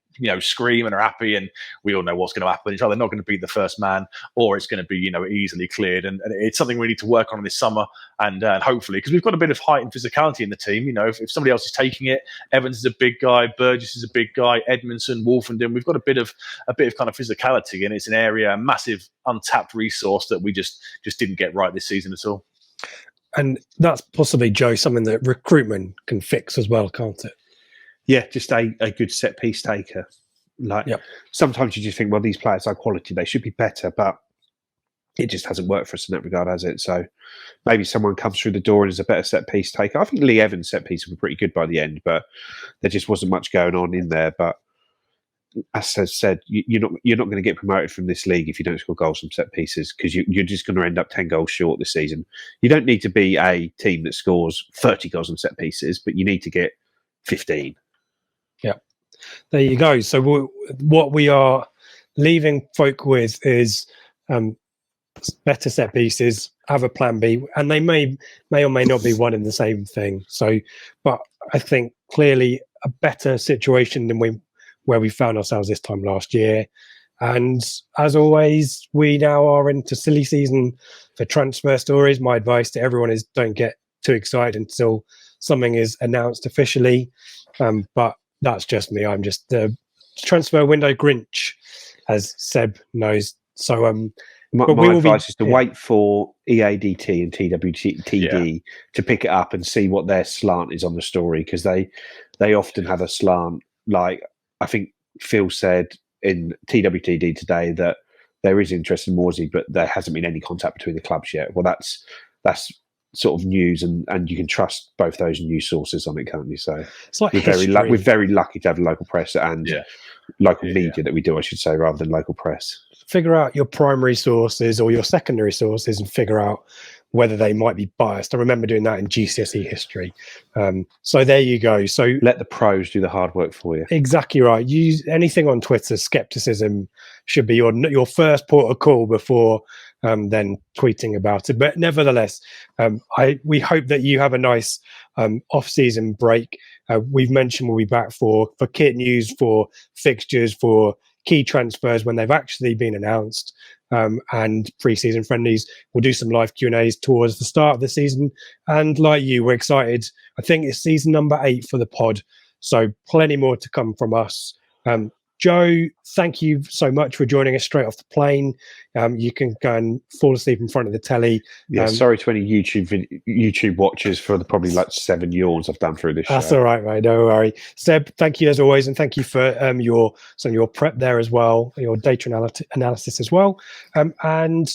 scream and are happy, and we all know what's going to happen. It's either not going to beat the first man or it's going to be, easily cleared. And it's something we need to work on this summer and hopefully, because we've got a bit of height and physicality in the team. If somebody else is taking it, Evans is a big guy, Burgess is a big guy, Edmondson, Wolfenden, we've got a bit of kind of physicality, and it's an area, a massive untapped resource that we just didn't get right this season at all. And that's possibly, Joe, something that recruitment can fix as well, can't it? Yeah, just a good set piece taker. Sometimes you just think, well, these players are quality, they should be better, but it just hasn't worked for us in that regard, has it? So maybe someone comes through the door and is a better set piece taker. I think Lee Evans' set pieces were pretty good by the end, but there just wasn't much going on in there. But as I said, you're not going to get promoted from this league if you don't score goals from set pieces, because you're just going to end up 10 goals short this season. You don't need to be a team that scores 30 goals on set pieces, but you need to get 15. Yeah, there you go. So what we are leaving folk with is better set pieces, have a plan B, and they may or may not be one and the same thing. So, but I think clearly a better situation than where we found ourselves this time last year. And as always, we now are into silly season for transfer stories. My advice to everyone is don't get too excited until something is announced officially. But that's just me. I'm just the transfer window Grinch, as Seb knows. So my advice is to wait for EADT and TWTD to pick it up and see what their slant is on the story, because they often have a slant. Like I think Phil said in TWTD today that there is interest in Morsey, but there hasn't been any contact between the clubs yet. Well, that's sort of news, and you can trust both those news sources on it, can't you? So it's like we're very lucky to have local press and local media that we do, I should say, rather than local press. Figure out your primary sources or your secondary sources and figure out whether they might be biased. I remember doing that in GCSE history. So there you go. So let the pros do the hard work for you. Exactly right. Use anything on Twitter. Skepticism should be your first port of call before then tweeting about it. But nevertheless, we hope that you have a nice off-season break. We've mentioned we'll be back for kit news, for fixtures, for key transfers when they've actually been announced, and pre-season friendlies. We'll do some live Q&As towards the start of the season. And like you, we're excited. I think it's season number 8 for the pod. So plenty more to come from us. Joe, thank you so much for joining us straight off the plane. You can go and fall asleep in front of the telly. Yeah, sorry to any YouTube watchers for the probably like 7 yawns I've done through this show. That's all right, mate. Don't worry. Seb, thank you as always, and thank you for your prep there as well, your data analysis as well. Thank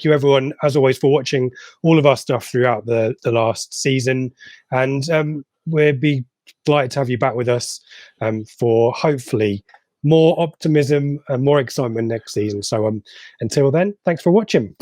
you everyone as always for watching all of our stuff throughout the last season, and we'll be delighted to have you back with us for hopefully more optimism and more excitement next season. So until then, thanks for watching.